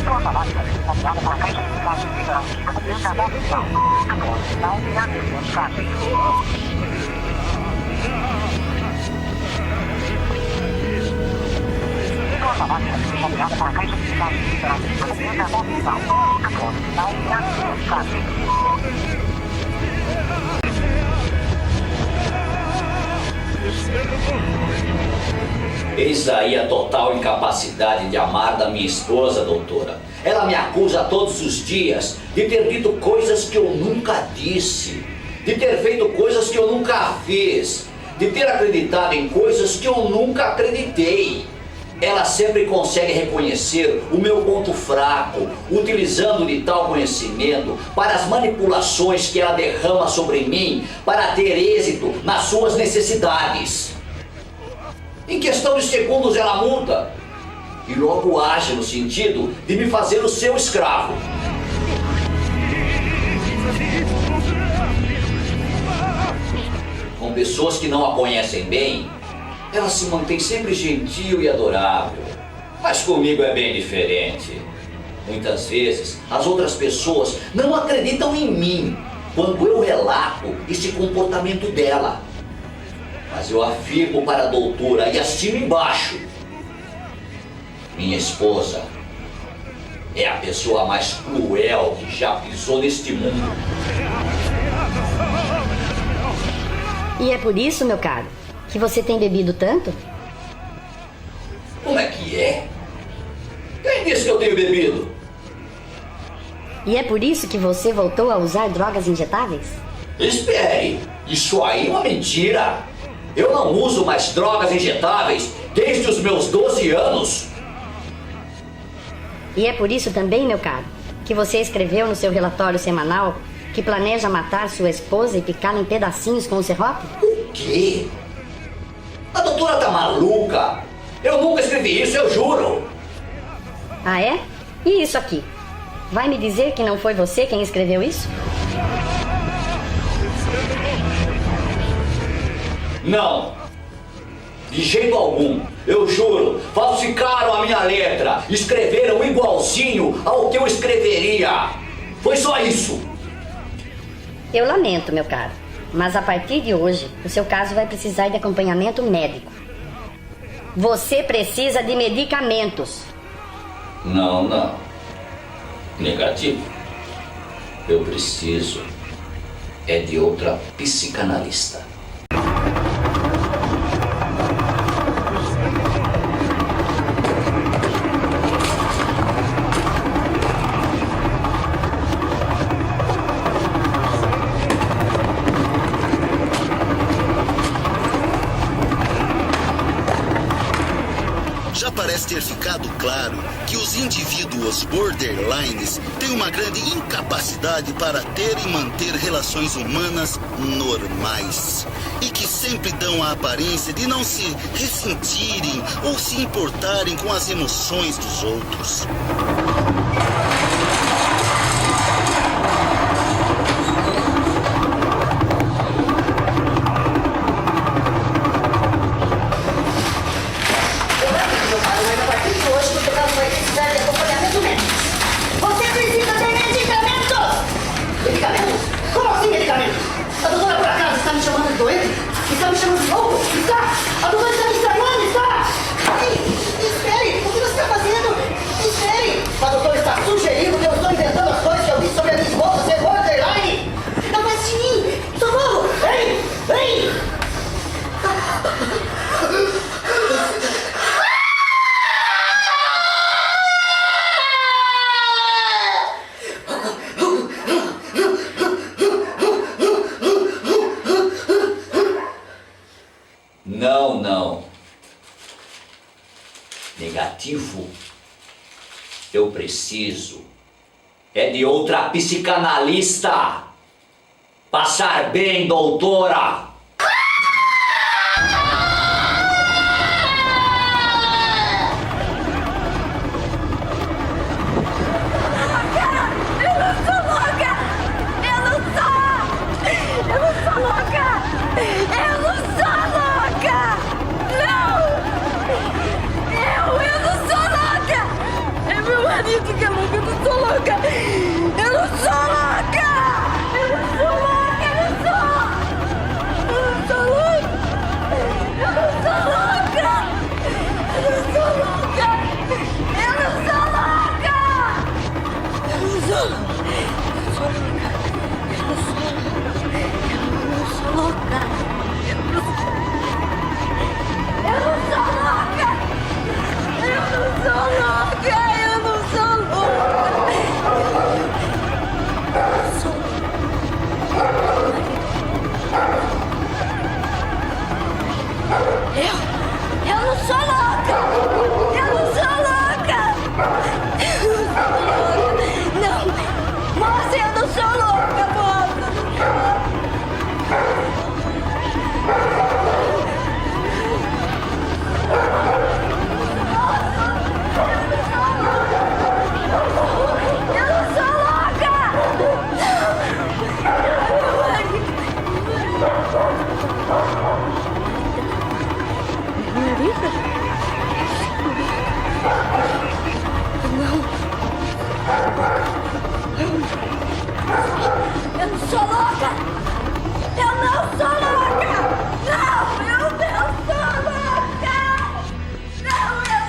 H: Nossa máquina foi copiada para a caixa de desgaste de hidráulica do planejamento final. Após o sinal de ativo desgaste. Nossa máquina foi copiada para a caixa de desgaste de hidráulica do planejamento final. Após o sinal de ativo desgaste.
C: Eis aí a total incapacidade de amar da minha esposa, doutora. Ela me acusa todos os dias de ter dito coisas que eu nunca disse, de ter feito coisas que eu nunca fiz, de ter acreditado em coisas que eu nunca acreditei. Ela sempre consegue reconhecer o meu ponto fraco, utilizando de tal conhecimento para as manipulações que ela derrama sobre mim para ter êxito nas suas necessidades. Em questão de segundos ela muda e logo age no sentido de me fazer o seu escravo. Com pessoas que não a conhecem bem, ela se mantém sempre gentil e adorável. Mas comigo é bem diferente. Muitas vezes as outras pessoas não acreditam em mim quando eu relato esse comportamento dela. Mas eu afirmo para a doutora e assino embaixo: minha esposa é a pessoa mais cruel que já pisou neste mundo.
I: E é por isso, meu caro, que você tem bebido tanto?
C: Como é que é? Quem disse que eu tenho bebido?
I: E é por isso que você voltou a usar drogas injetáveis?
C: Espere, isso aí é uma mentira. Eu não uso mais drogas injetáveis desde os meus 12 anos.
I: E é por isso também, meu caro, que você escreveu no seu relatório semanal que planeja matar sua esposa e picá-la em pedacinhos com o serrote?
C: O quê? A doutora tá maluca? Eu nunca escrevi isso, eu juro.
I: Ah, é? E isso aqui? Vai me dizer que não foi você quem escreveu isso?
C: Não, de jeito algum, eu juro. Falsificaram a minha letra, escreveram igualzinho ao que eu escreveria. Foi só isso.
I: Eu lamento, meu caro, mas a partir de hoje, o seu caso vai precisar de acompanhamento médico. Você precisa de medicamentos.
C: Não. Negativo. Eu preciso é de outra psicanalista.
E: Já parece ter ficado claro que os indivíduos borderlines têm uma grande incapacidade para ter e manter relações humanas normais e que sempre dão a aparência de não se ressentirem ou se importarem com as emoções dos outros.
C: Não. Negativo. Eu preciso é de outra psicanalista. Passar bem, doutora.
J: Eu não sou louca! Eu não sou louca!
D: não sou louca! Eu não sou louca! Não! Moça, eu não sou louca, moça! Eu não sou louca! Eu não sou louca! Eu não sou louca! Não, eu não sou louca! Não, eu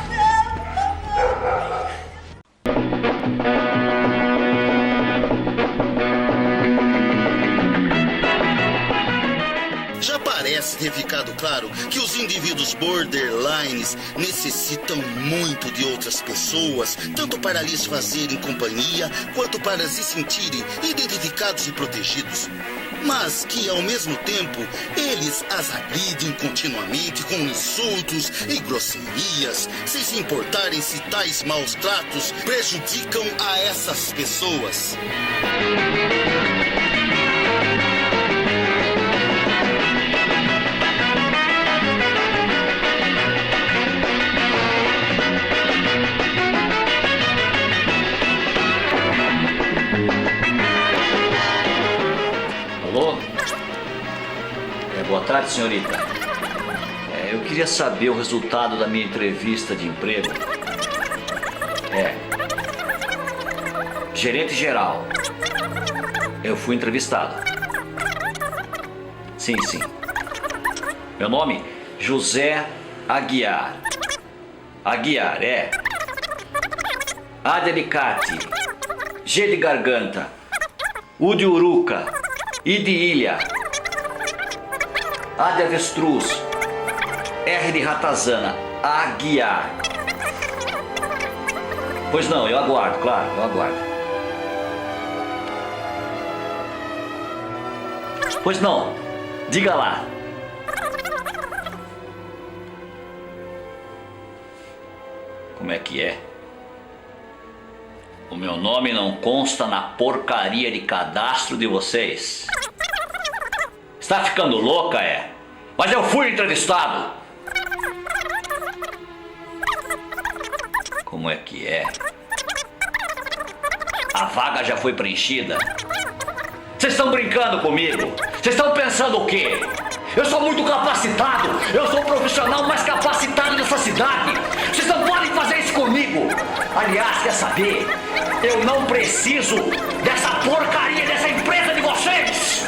E: Já parece ter ficado claro que os indivíduos borderlines necessitam muito de outras pessoas, tanto para lhes fazerem companhia, quanto para se sentirem identificados e protegidos. Mas que, ao mesmo tempo, eles as agridem continuamente com insultos e grosserias, sem se importarem se tais maus tratos prejudicam a essas pessoas.
C: Alô? Boa tarde, senhorita. Eu queria saber o resultado da minha entrevista de emprego. Gerente geral. Eu fui entrevistado. Sim. Meu nome? José Aguiar. Aguiar, A de alicate. G de garganta. U de uruca. I de ilha. A de avestruz. R de ratazana. Aguiar. Pois não, eu aguardo, claro, eu aguardo. Pois não, diga lá. Como é que é? O meu nome não consta na porcaria de cadastro de vocês. Está ficando louca, Mas eu fui entrevistado. Como é que é? A vaga já foi preenchida? Vocês estão brincando comigo? Vocês estão pensando o quê? Eu sou muito capacitado. Eu sou o profissional mais capacitado dessa cidade. Vocês não podem fazer isso comigo. Aliás, quer saber? Eu não preciso dessa porcaria dessa empresa de vocês.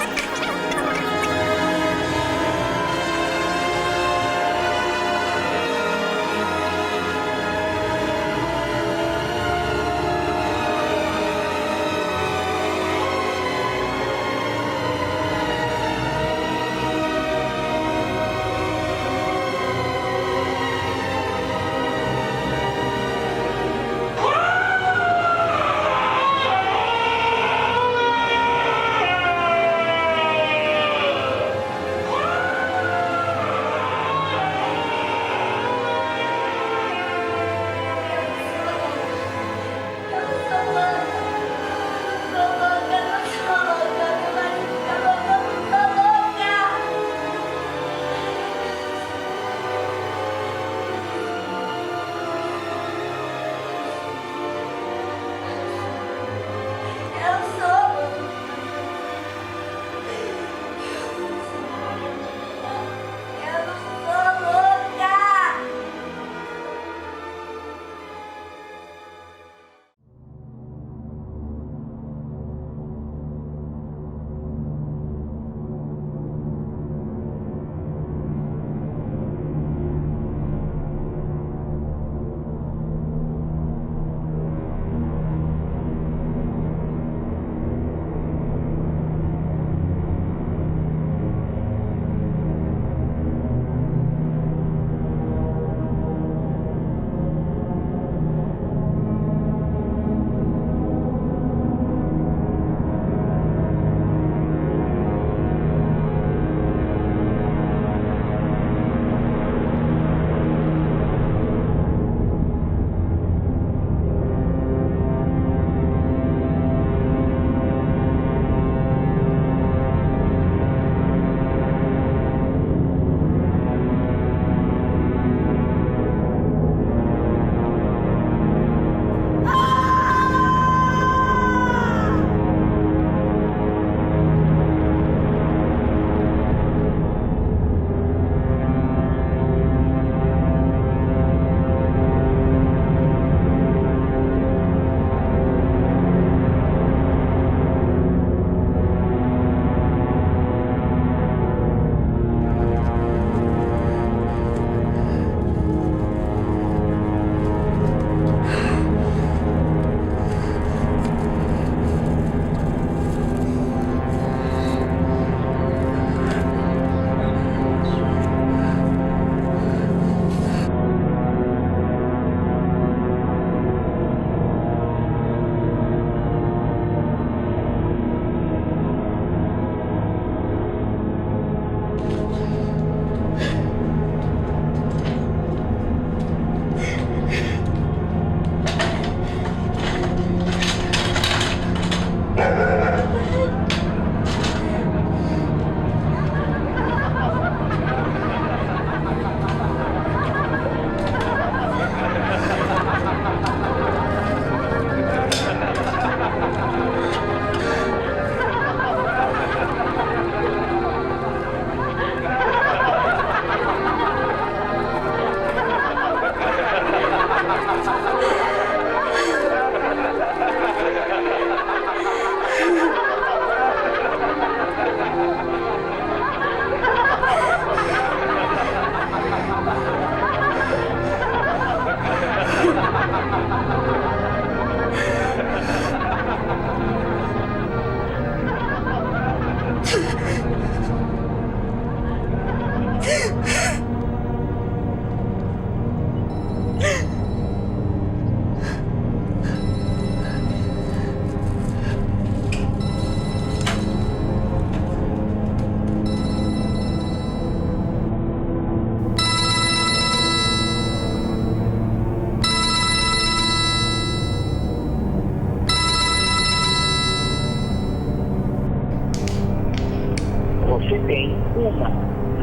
H: Você tem uma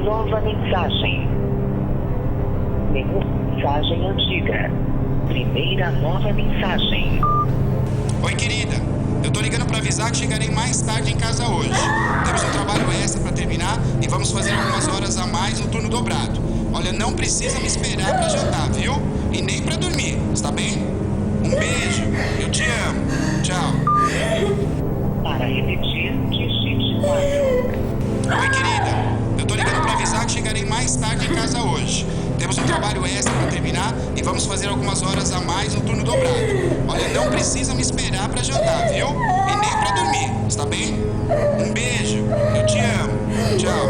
H: nova mensagem. Menu mensagem antiga. Primeira nova mensagem.
J: Oi, querida. Eu tô ligando pra avisar que chegarei mais tarde em casa hoje. Temos um trabalho extra pra terminar e vamos fazer algumas horas a mais no turno dobrado. Olha, não precisa me esperar pra jantar, viu? E nem pra dormir, está bem? Um beijo. Eu te amo. Tchau.
H: Para repetir, digite 4.
J: Oi, querida. Eu tô ligando pra avisar que chegarei mais tarde em casa hoje. Temos um trabalho extra pra terminar e vamos fazer algumas horas a mais no turno dobrado. Olha, não precisa me esperar pra jantar, viu? E nem pra dormir, está bem? Um beijo. Eu te amo. Tchau.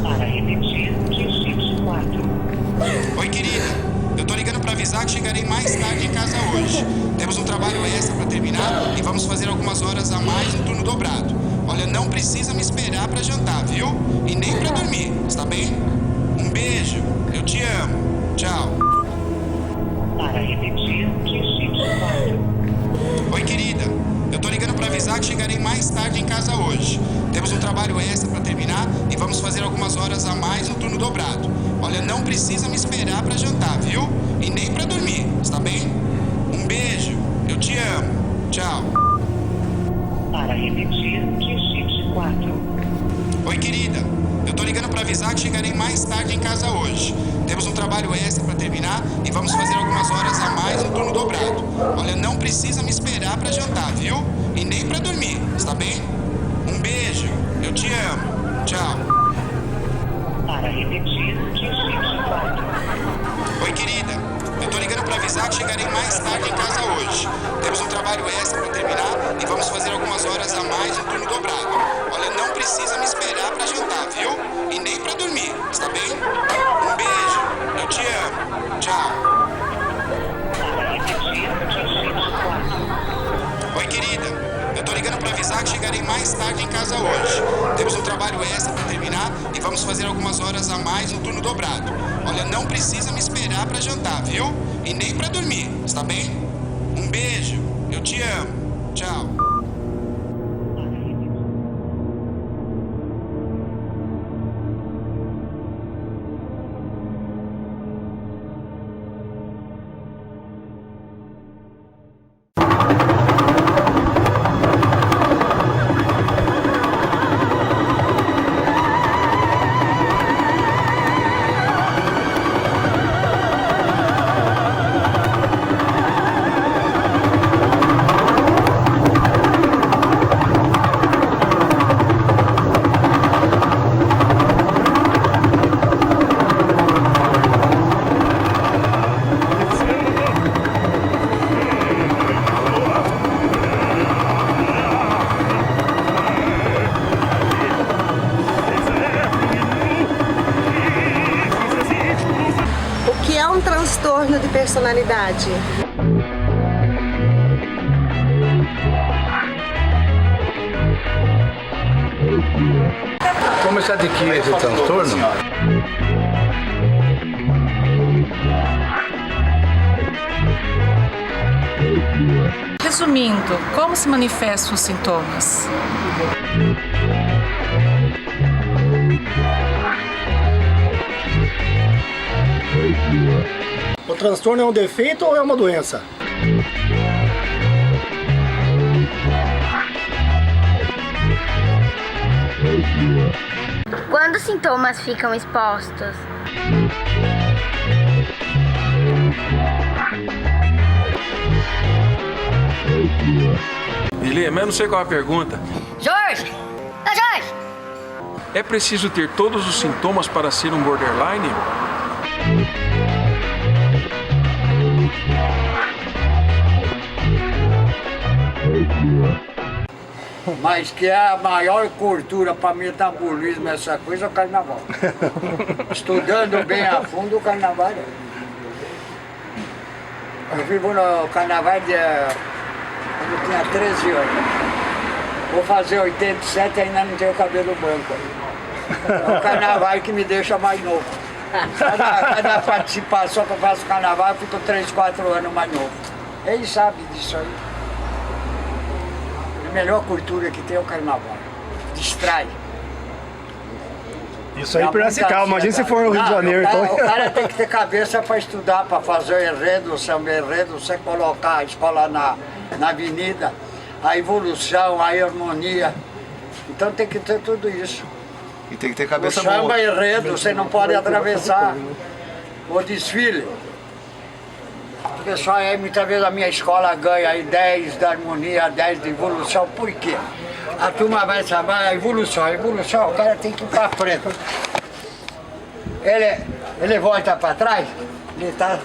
H: Para repetir, digite 4.
J: Oi, querida. Eu tô ligando pra avisar que chegarei mais tarde em casa hoje. Temos um trabalho extra pra terminar e vamos fazer algumas horas a mais no turno dobrado. Olha, não precisa me esperar pra jantar, viu? E nem pra dormir, está bem? Um beijo. Eu te amo. Tchau.
H: Para repetir, digite 4.
J: Oi, querida. Eu tô ligando pra avisar que chegarei mais tarde em casa hoje. Temos um trabalho extra pra terminar e vamos fazer algumas horas a mais no turno dobrado. Olha, não precisa me esperar pra jantar, viu? E nem pra dormir, está bem? Um beijo. Eu te amo. Tchau.
H: Para repetir, digite 4.
J: Oi, querida. Eu tô ligando pra avisar que chegarei mais tarde em casa hoje. Temos um trabalho extra pra terminar e vamos fazer algumas horas a mais no turno dobrado. Olha, não precisa me esperar pra jantar, viu? E nem pra dormir, está bem? Um beijo. Eu te amo. Tchau.
H: Para repetir, digite 4.
J: Oi, querida. Eu tô ligando pra avisar que chegarei mais tarde em casa hoje. Temos um trabalho extra pra terminar e vamos fazer algumas horas a mais no turno dobrado. Olha, não precisa me esperar pra jantar, viu? E nem pra dormir, está bem? Um beijo. Eu te amo. Tchau.
H: Para repetir, digite 4.
J: Oi, querida. Eu tô ligando pra avisar que chegarei mais tarde em casa hoje. Temos um trabalho extra pra terminar e vamos fazer algumas horas a mais no turno dobrado. Olha, não precisa me esperar pra jantar, viu? E nem pra dormir, está bem? Um beijo. Eu te amo. Tchau.
K: Transtorno de personalidade.
L: Como se adquire esse transtorno?
M: Resumindo, como se manifestam os sintomas?
L: O transtorno é um defeito ou é uma doença?
N: Quando os sintomas ficam expostos?
O: Lili, mas eu não sei qual é a pergunta.
I: Jorge! Ô, Jorge!
F: É preciso ter todos os sintomas para ser um borderline?
O: Mas que é a maior cultura para metabolismo, essa coisa, é o carnaval. Estudando bem a fundo o carnaval. Eu vivo no carnaval quando eu tinha 13 anos. Vou fazer 87 e ainda não tenho cabelo branco. É o carnaval que me deixa mais novo. Cada participação que eu faço no carnaval, eu fico 3, 4 anos mais novo. Ele sabe disso aí. A melhor cultura que tem é o carnaval. Distrai.
L: Isso aí em Piracicaba, imagina se for no Rio de Janeiro.
O: O cara tem que ter cabeça para estudar, para fazer o enredo, o samba enredo, você colocar a escola na avenida, a evolução, a harmonia. Então tem que ter tudo isso.
P: E tem que ter cabeça
O: boa. O samba
P: boa.
O: enredo, você não pode atravessar o desfile. Porque só aí muitas vezes a minha escola ganha aí 10 da harmonia, 10 de evolução. Por quê? A turma vai saber a evolução, o cara tem que ir para frente. Ele volta para trás, ele está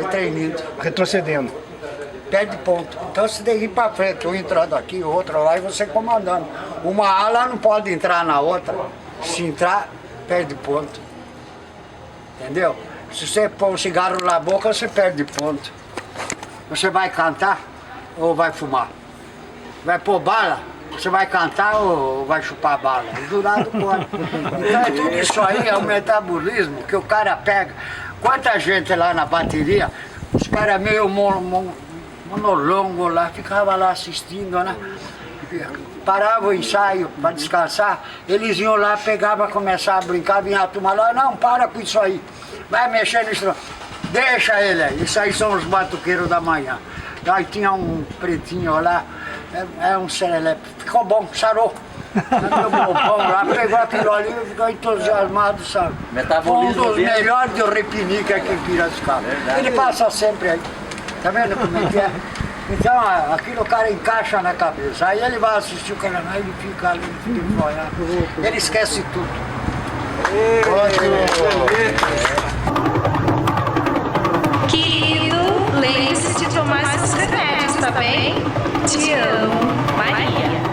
O: treinando.
L: Retrocedendo.
O: Perde ponto. Então você tem que ir para frente, um entrando aqui, o outro lá e você comandando. Uma ala não pode entrar na outra. Se entrar, perde ponto. Entendeu? Se você pôr um cigarro na boca, você perde ponto. Você vai cantar ou vai fumar? Vai pôr bala? Você vai cantar ou vai chupar bala? Do lado pode. Então é tudo isso aí, é o metabolismo que o cara pega. Quanta gente lá na bateria, os caras meio monolongo lá, ficava lá assistindo, né? Parava o ensaio para descansar, eles iam lá, pegavam, começavam a brincar, vinha a turma lá, não, para com isso aí, vai mexer no instrumento, deixa ele aí, isso aí são os batuqueiros da manhã. Aí tinha um pretinho lá, é um serelepe, ficou bom, sarou. Deu bom lá, pegou aquilo ali e ficou entusiasmado, sabe? Um dos melhores de Repinica aqui em Piracicaba. Ele passa sempre aí, tá vendo como é que é? Então aquilo o cara encaixa na cabeça, aí ele vai assistir o carnaval, ele fica ali, ele esquece tudo.
Q: Querido, lembre-se de tomar seus remédios, tá bem? Te amo, Maria.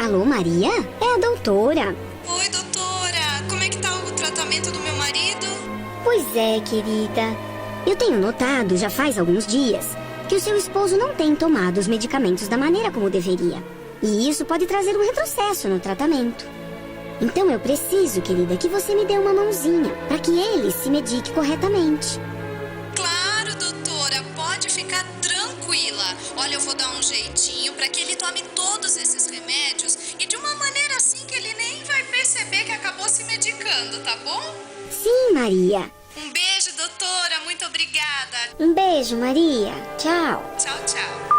R: Alô, Maria? É a doutora.
Q: Oi, doutora. Como é que tá o tratamento do meu marido?
R: Pois é, querida. Eu tenho notado, já faz alguns dias, que o seu esposo não tem tomado os medicamentos da maneira como deveria. E isso pode trazer um retrocesso no tratamento. Então eu preciso, querida, que você me dê uma mãozinha para que ele se medique corretamente.
Q: Claro!
P: eu vou dar um jeitinho para que ele tome todos esses remédios e de uma maneira assim que ele nem vai perceber que acabou se medicando, tá bom?
R: Sim, Maria.
P: Um beijo, doutora. Muito obrigada.
R: Um beijo, Maria. Tchau.
P: Tchau, tchau.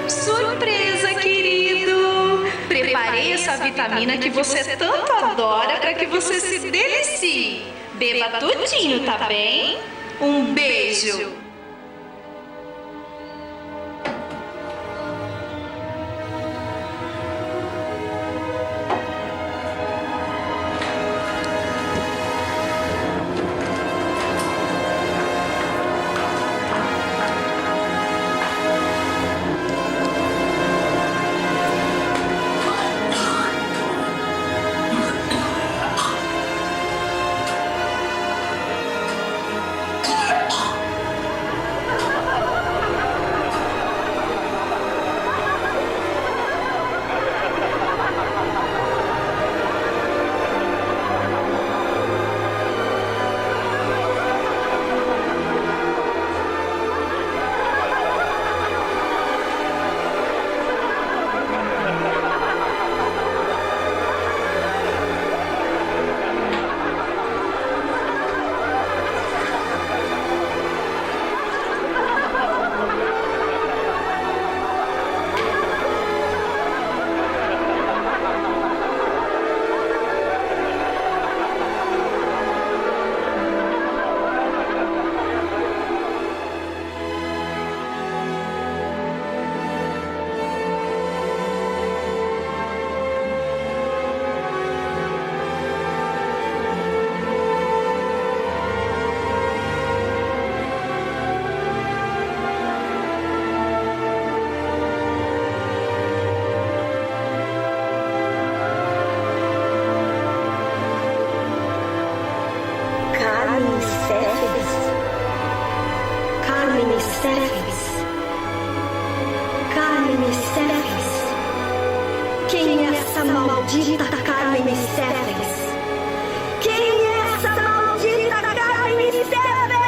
Q: Surpresa, querido! Preparei essa vitamina que você tanto adora para que você se delicie. Beba tudinho, tá bem? Um beijo!
D: Quem é essa maldita Carmen Steffens? Quem é essa maldita Carmen Steffens?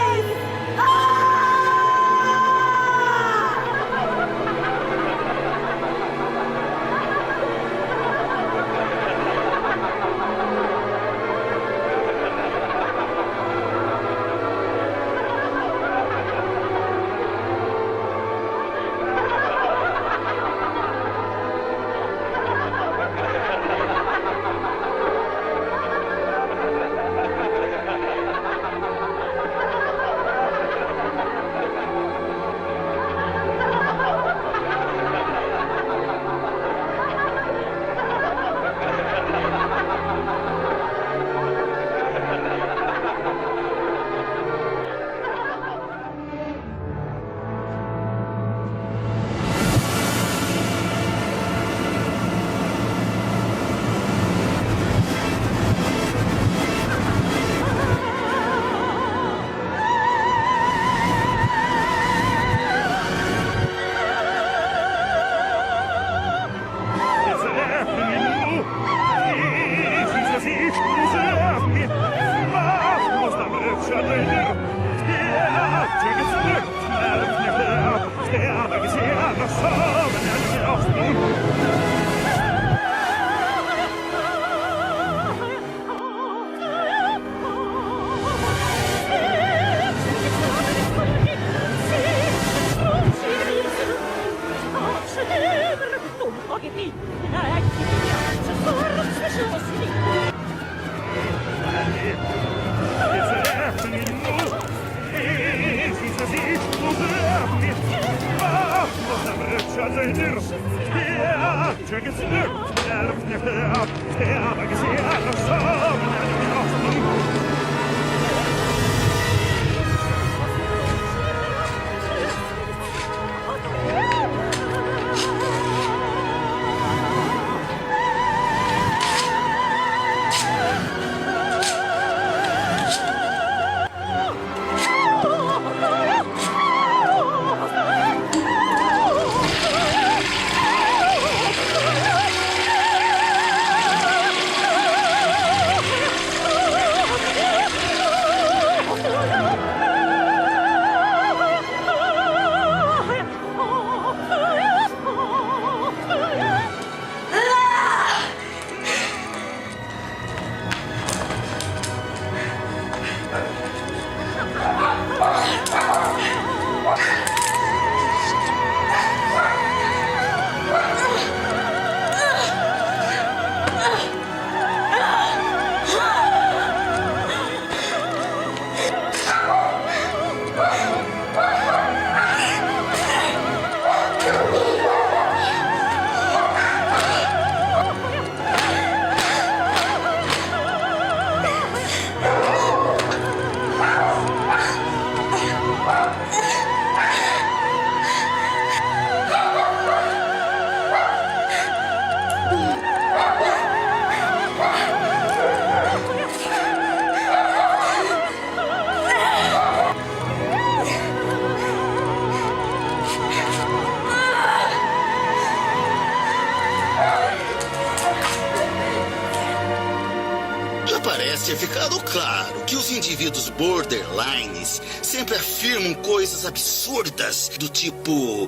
E: Parece ter ficado claro que os indivíduos borderlines sempre afirmam coisas absurdas do tipo: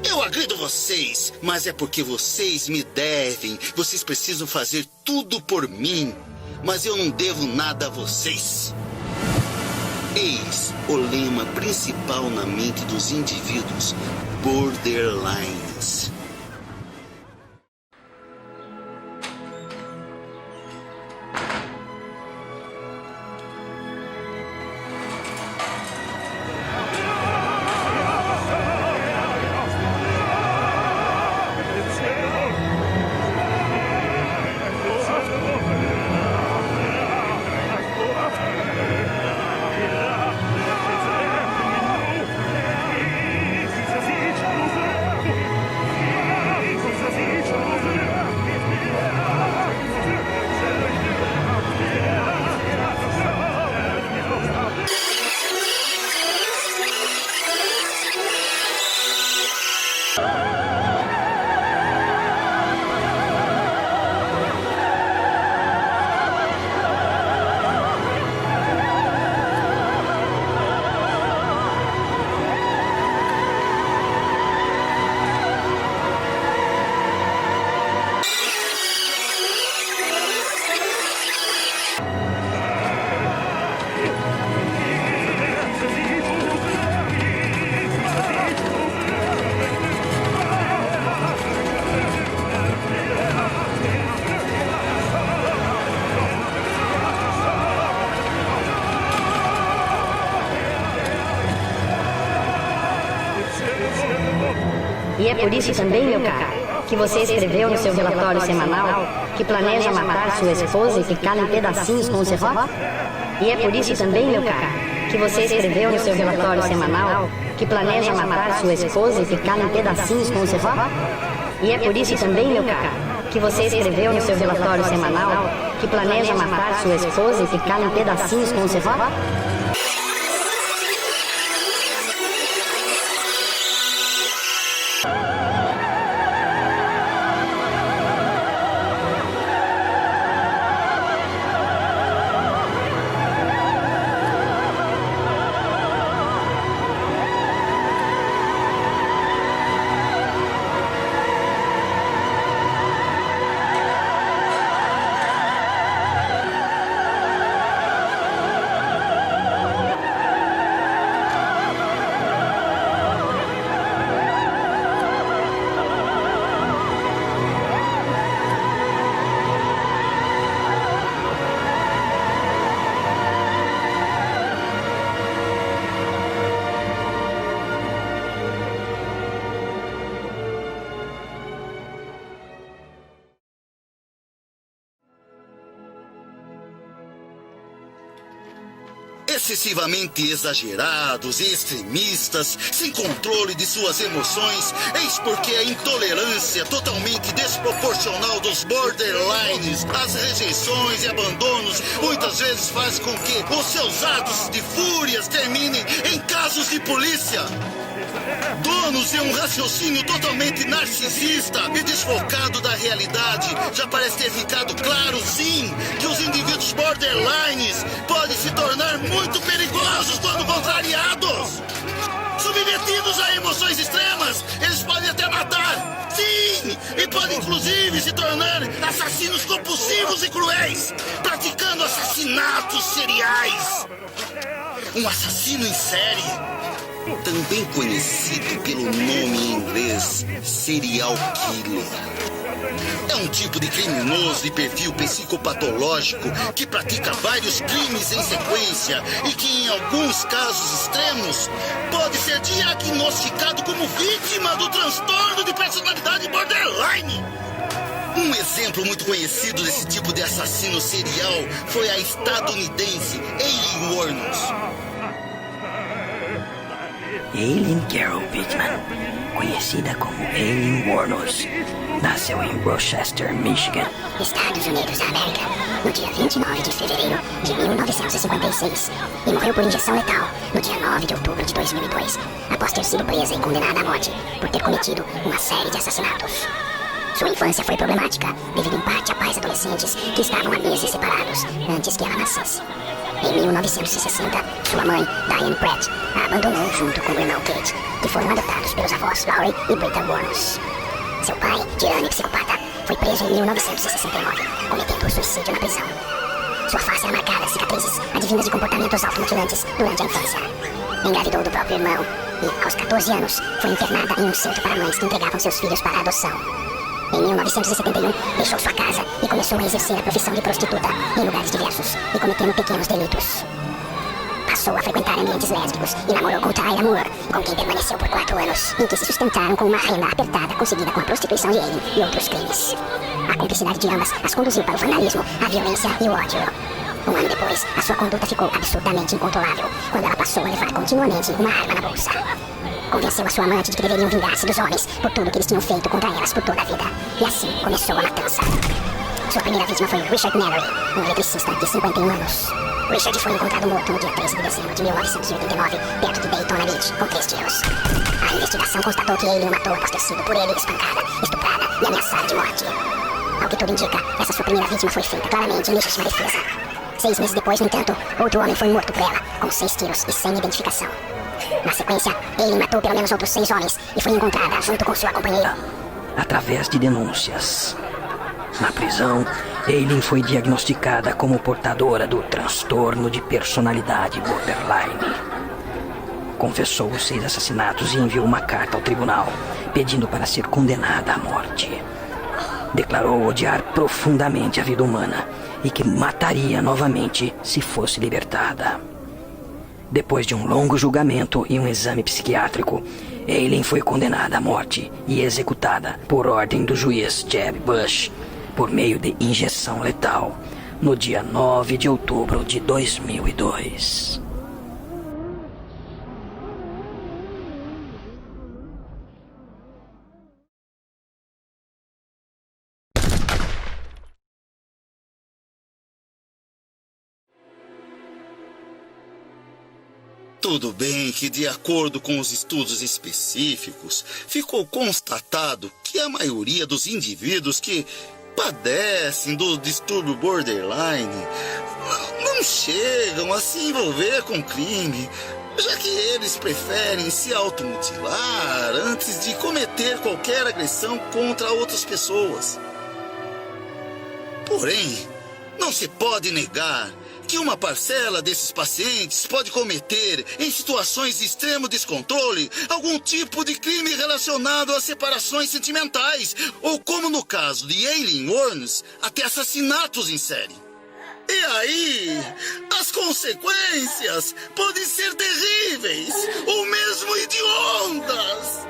E: eu agrido vocês, mas é porque vocês me devem. Vocês precisam fazer tudo por mim, mas eu não devo nada a vocês. Eis o lema principal na mente dos indivíduos borderlines.
I: E é por isso também, meu caro, que você escreveu no seu relatório semanal que planeja matar sua esposa e picá-la em pedacinhos com o serrote? E é por isso também, meu caro, que você escreveu no seu relatório semanal que planeja matar sua esposa e picá-la em pedacinhos com o serrote? E é por isso também, meu caro, que você escreveu no seu relatório semanal que planeja matar sua esposa e picá-la em pedacinhos com o serrote?
E: Excessivamente exagerados e extremistas, sem controle de suas emoções, eis porque a intolerância totalmente desproporcional dos borderlines, as rejeições e abandonos, muitas vezes faz com que os seus atos de fúrias terminem em casos de polícia. Donos de um raciocínio totalmente narcisista e desfocado da realidade, já parece ter ficado claro, sim, que os indivíduos borderlines podem se tornar muito perigosos quando contrariados. Submetidos a emoções extremas, eles podem até matar, sim, e podem inclusive se tornar assassinos compulsivos e cruéis, praticando assassinatos seriais. Um assassino em série, também conhecido pelo nome em inglês serial killer, é um tipo de criminoso de perfil psicopatológico que pratica vários crimes em sequência e que, em alguns casos extremos, pode ser diagnosticado como vítima do transtorno de personalidade borderline. Um exemplo muito conhecido desse tipo de assassino serial foi a estadunidense Aileen Wuornos.
A: Aileen Carol Pittman, conhecida como Aileen Wuornos, nasceu em Rochester, Michigan,
R: Estados Unidos da América, no dia 29 de fevereiro de 1956 e morreu por injeção letal no dia 9 de outubro de 2002, após ter sido presa e condenada à morte por ter cometido uma série de assassinatos. Sua infância foi problemática, devido em parte a pais adolescentes que estavam há meses separados antes que ela nascesse. Em 1960, sua mãe, Diane Pratt, a abandonou junto com o irmão Kate, que foram adotados pelos avós Laurie e Britta Warnes. Seu pai, tirano e psicopata, foi preso em 1969, cometendo suicídio na prisão. Sua face era marcada de cicatrizes, advindas de comportamentos automutilantes durante a infância. Engravidou do próprio irmão e, aos 14 anos, foi internada em um centro para mães que entregavam seus filhos para adoção. Em 1971, deixou sua casa e começou a exercer a profissão de prostituta em lugares diversos e cometendo pequenos delitos. Passou a frequentar ambientes lésbicos e namorou com Tyra Moore, com quem permaneceu por 4 anos, em que se sustentaram com uma renda apertada conseguida com a prostituição de Aileen e outros crimes. A cumplicidade de ambas as conduziu para o vandalismo, a violência e o ódio. Um ano depois, a sua conduta ficou absurdamente incontrolável, quando ela passou a levar continuamente uma arma na bolsa. Convenceu a sua amante de que deveriam vingar-se dos homens por tudo que eles tinham feito contra elas por toda a vida. E assim começou a matança. Sua primeira vítima foi Richard Mallory, um eletricista de 51 anos. Richard foi encontrado morto no dia 13 de dezembro de 1989, perto de Daytona Beach, com 3 tiros. A investigação constatou que ele o matou após ter sido por ele espancada, estuprada e ameaçada de morte. Ao que tudo indica, essa sua primeira vítima foi feita claramente em legítima defesa. 6 meses depois, no entanto, outro homem foi morto por ela, com 6 tiros e sem identificação. Na sequência, ele matou pelo menos outros 6 homens e foi encontrada junto com sua companheira.
A: Através de denúncias. Na prisão, Aileen foi diagnosticada como portadora do transtorno de personalidade borderline. Confessou os 6 assassinatos e enviou uma carta ao tribunal, pedindo para ser condenada à morte. Declarou odiar profundamente a vida humana e que mataria novamente se fosse libertada. Depois de um longo julgamento e um exame psiquiátrico, Aileen foi condenada à morte e executada por ordem do juiz Jeb Bush, por meio de injeção letal, no dia 9 de outubro de 2002.
E: Tudo bem que, de acordo com os estudos específicos, ficou constatado que a maioria dos indivíduos que padecem do distúrbio borderline não chegam a se envolver com crime, já que eles preferem se automutilar antes de cometer qualquer agressão contra outras pessoas. Porém, não se pode negar que uma parcela desses pacientes pode cometer, em situações de extremo descontrole, algum tipo de crime relacionado a separações sentimentais, ou, como no caso de Aileen Warnes, até assassinatos em série. E aí, as consequências podem ser terríveis, ou mesmo hediondas.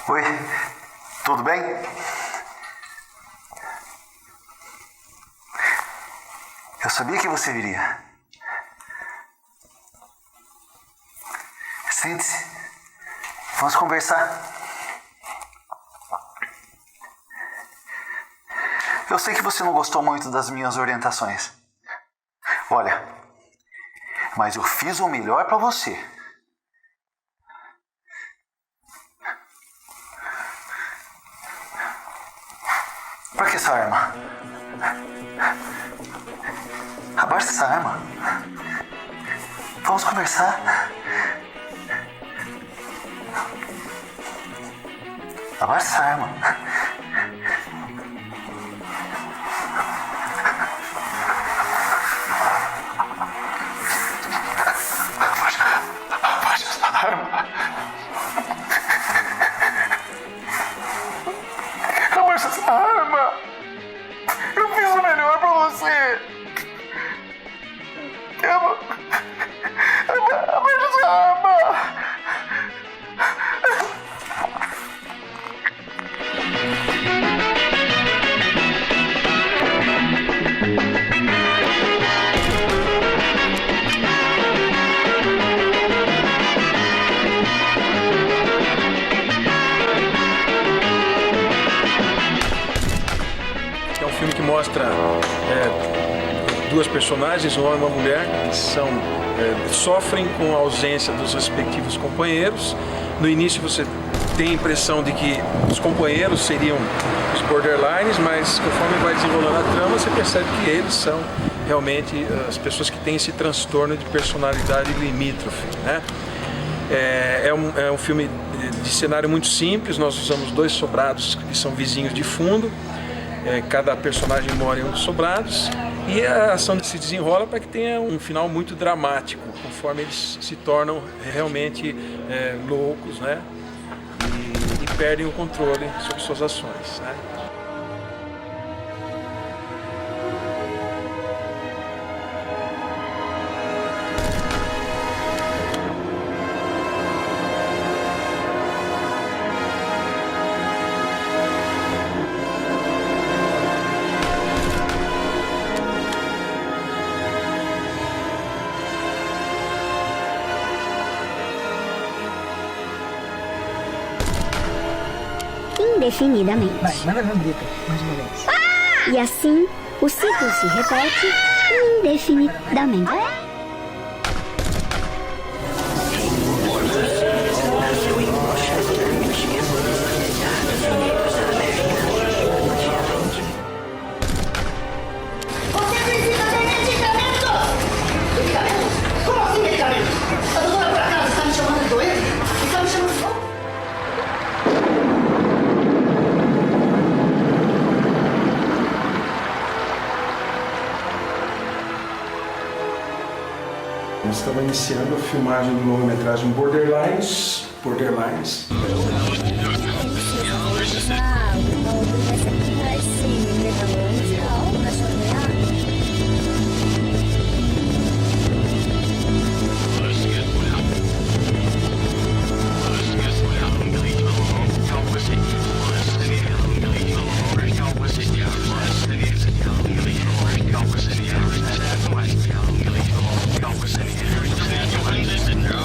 S: Oi, tudo bem? Eu sabia que você viria. Sente-se. Vamos conversar. Eu sei que você não gostou muito das minhas orientações. Olha, mas eu fiz o melhor para você. Pra que essa arma? Abaixa essa arma. Vamos conversar. Abaixa essa arma. Abaixa essa arma. Abaixa essa arma. Eu fiz o melhor pra você. Abaixa essa arma.
T: É um filme que mostra duas personagens, um homem e uma mulher, que sofrem com a ausência dos respectivos companheiros. No início você tem a impressão de que os companheiros seriam os borderlines, mas conforme vai desenrolando a trama, você percebe que eles são realmente as pessoas que têm esse transtorno de personalidade limítrofe, né? É um filme de cenário muito simples. Nós usamos 2 sobrados que são vizinhos de fundo. Cada personagem mora em um dos sobrados e a ação se desenrola para que tenha um final muito dramático, conforme eles se tornam realmente loucos, né? E perdem o controle sobre suas ações, né?
R: Indefinidamente.
A: Vai, manda ver um grito, mais uma vez.
R: E assim, o ciclo se repete indefinidamente.
A: Nasceu em rochas permitindo milhares de metros da leste.
T: estamos iniciando a filmagem do longa-metragem Borderlines.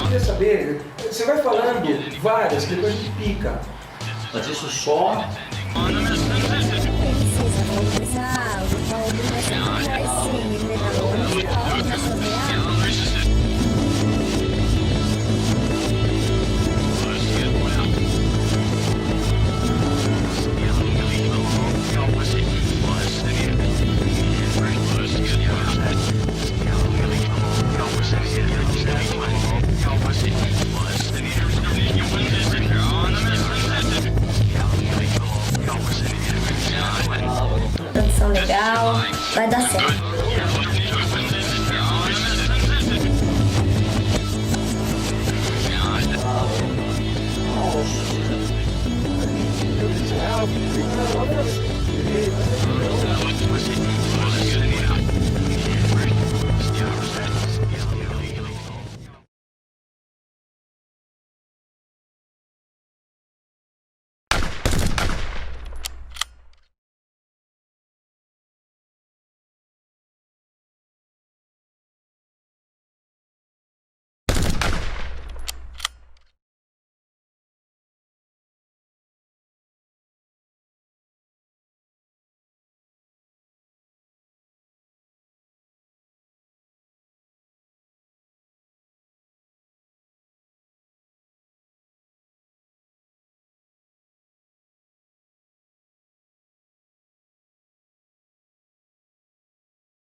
T: Queria saber, você vai falando várias, que depois a gente pica.
C: Mas isso só.
D: Produção legal, vai dar certo.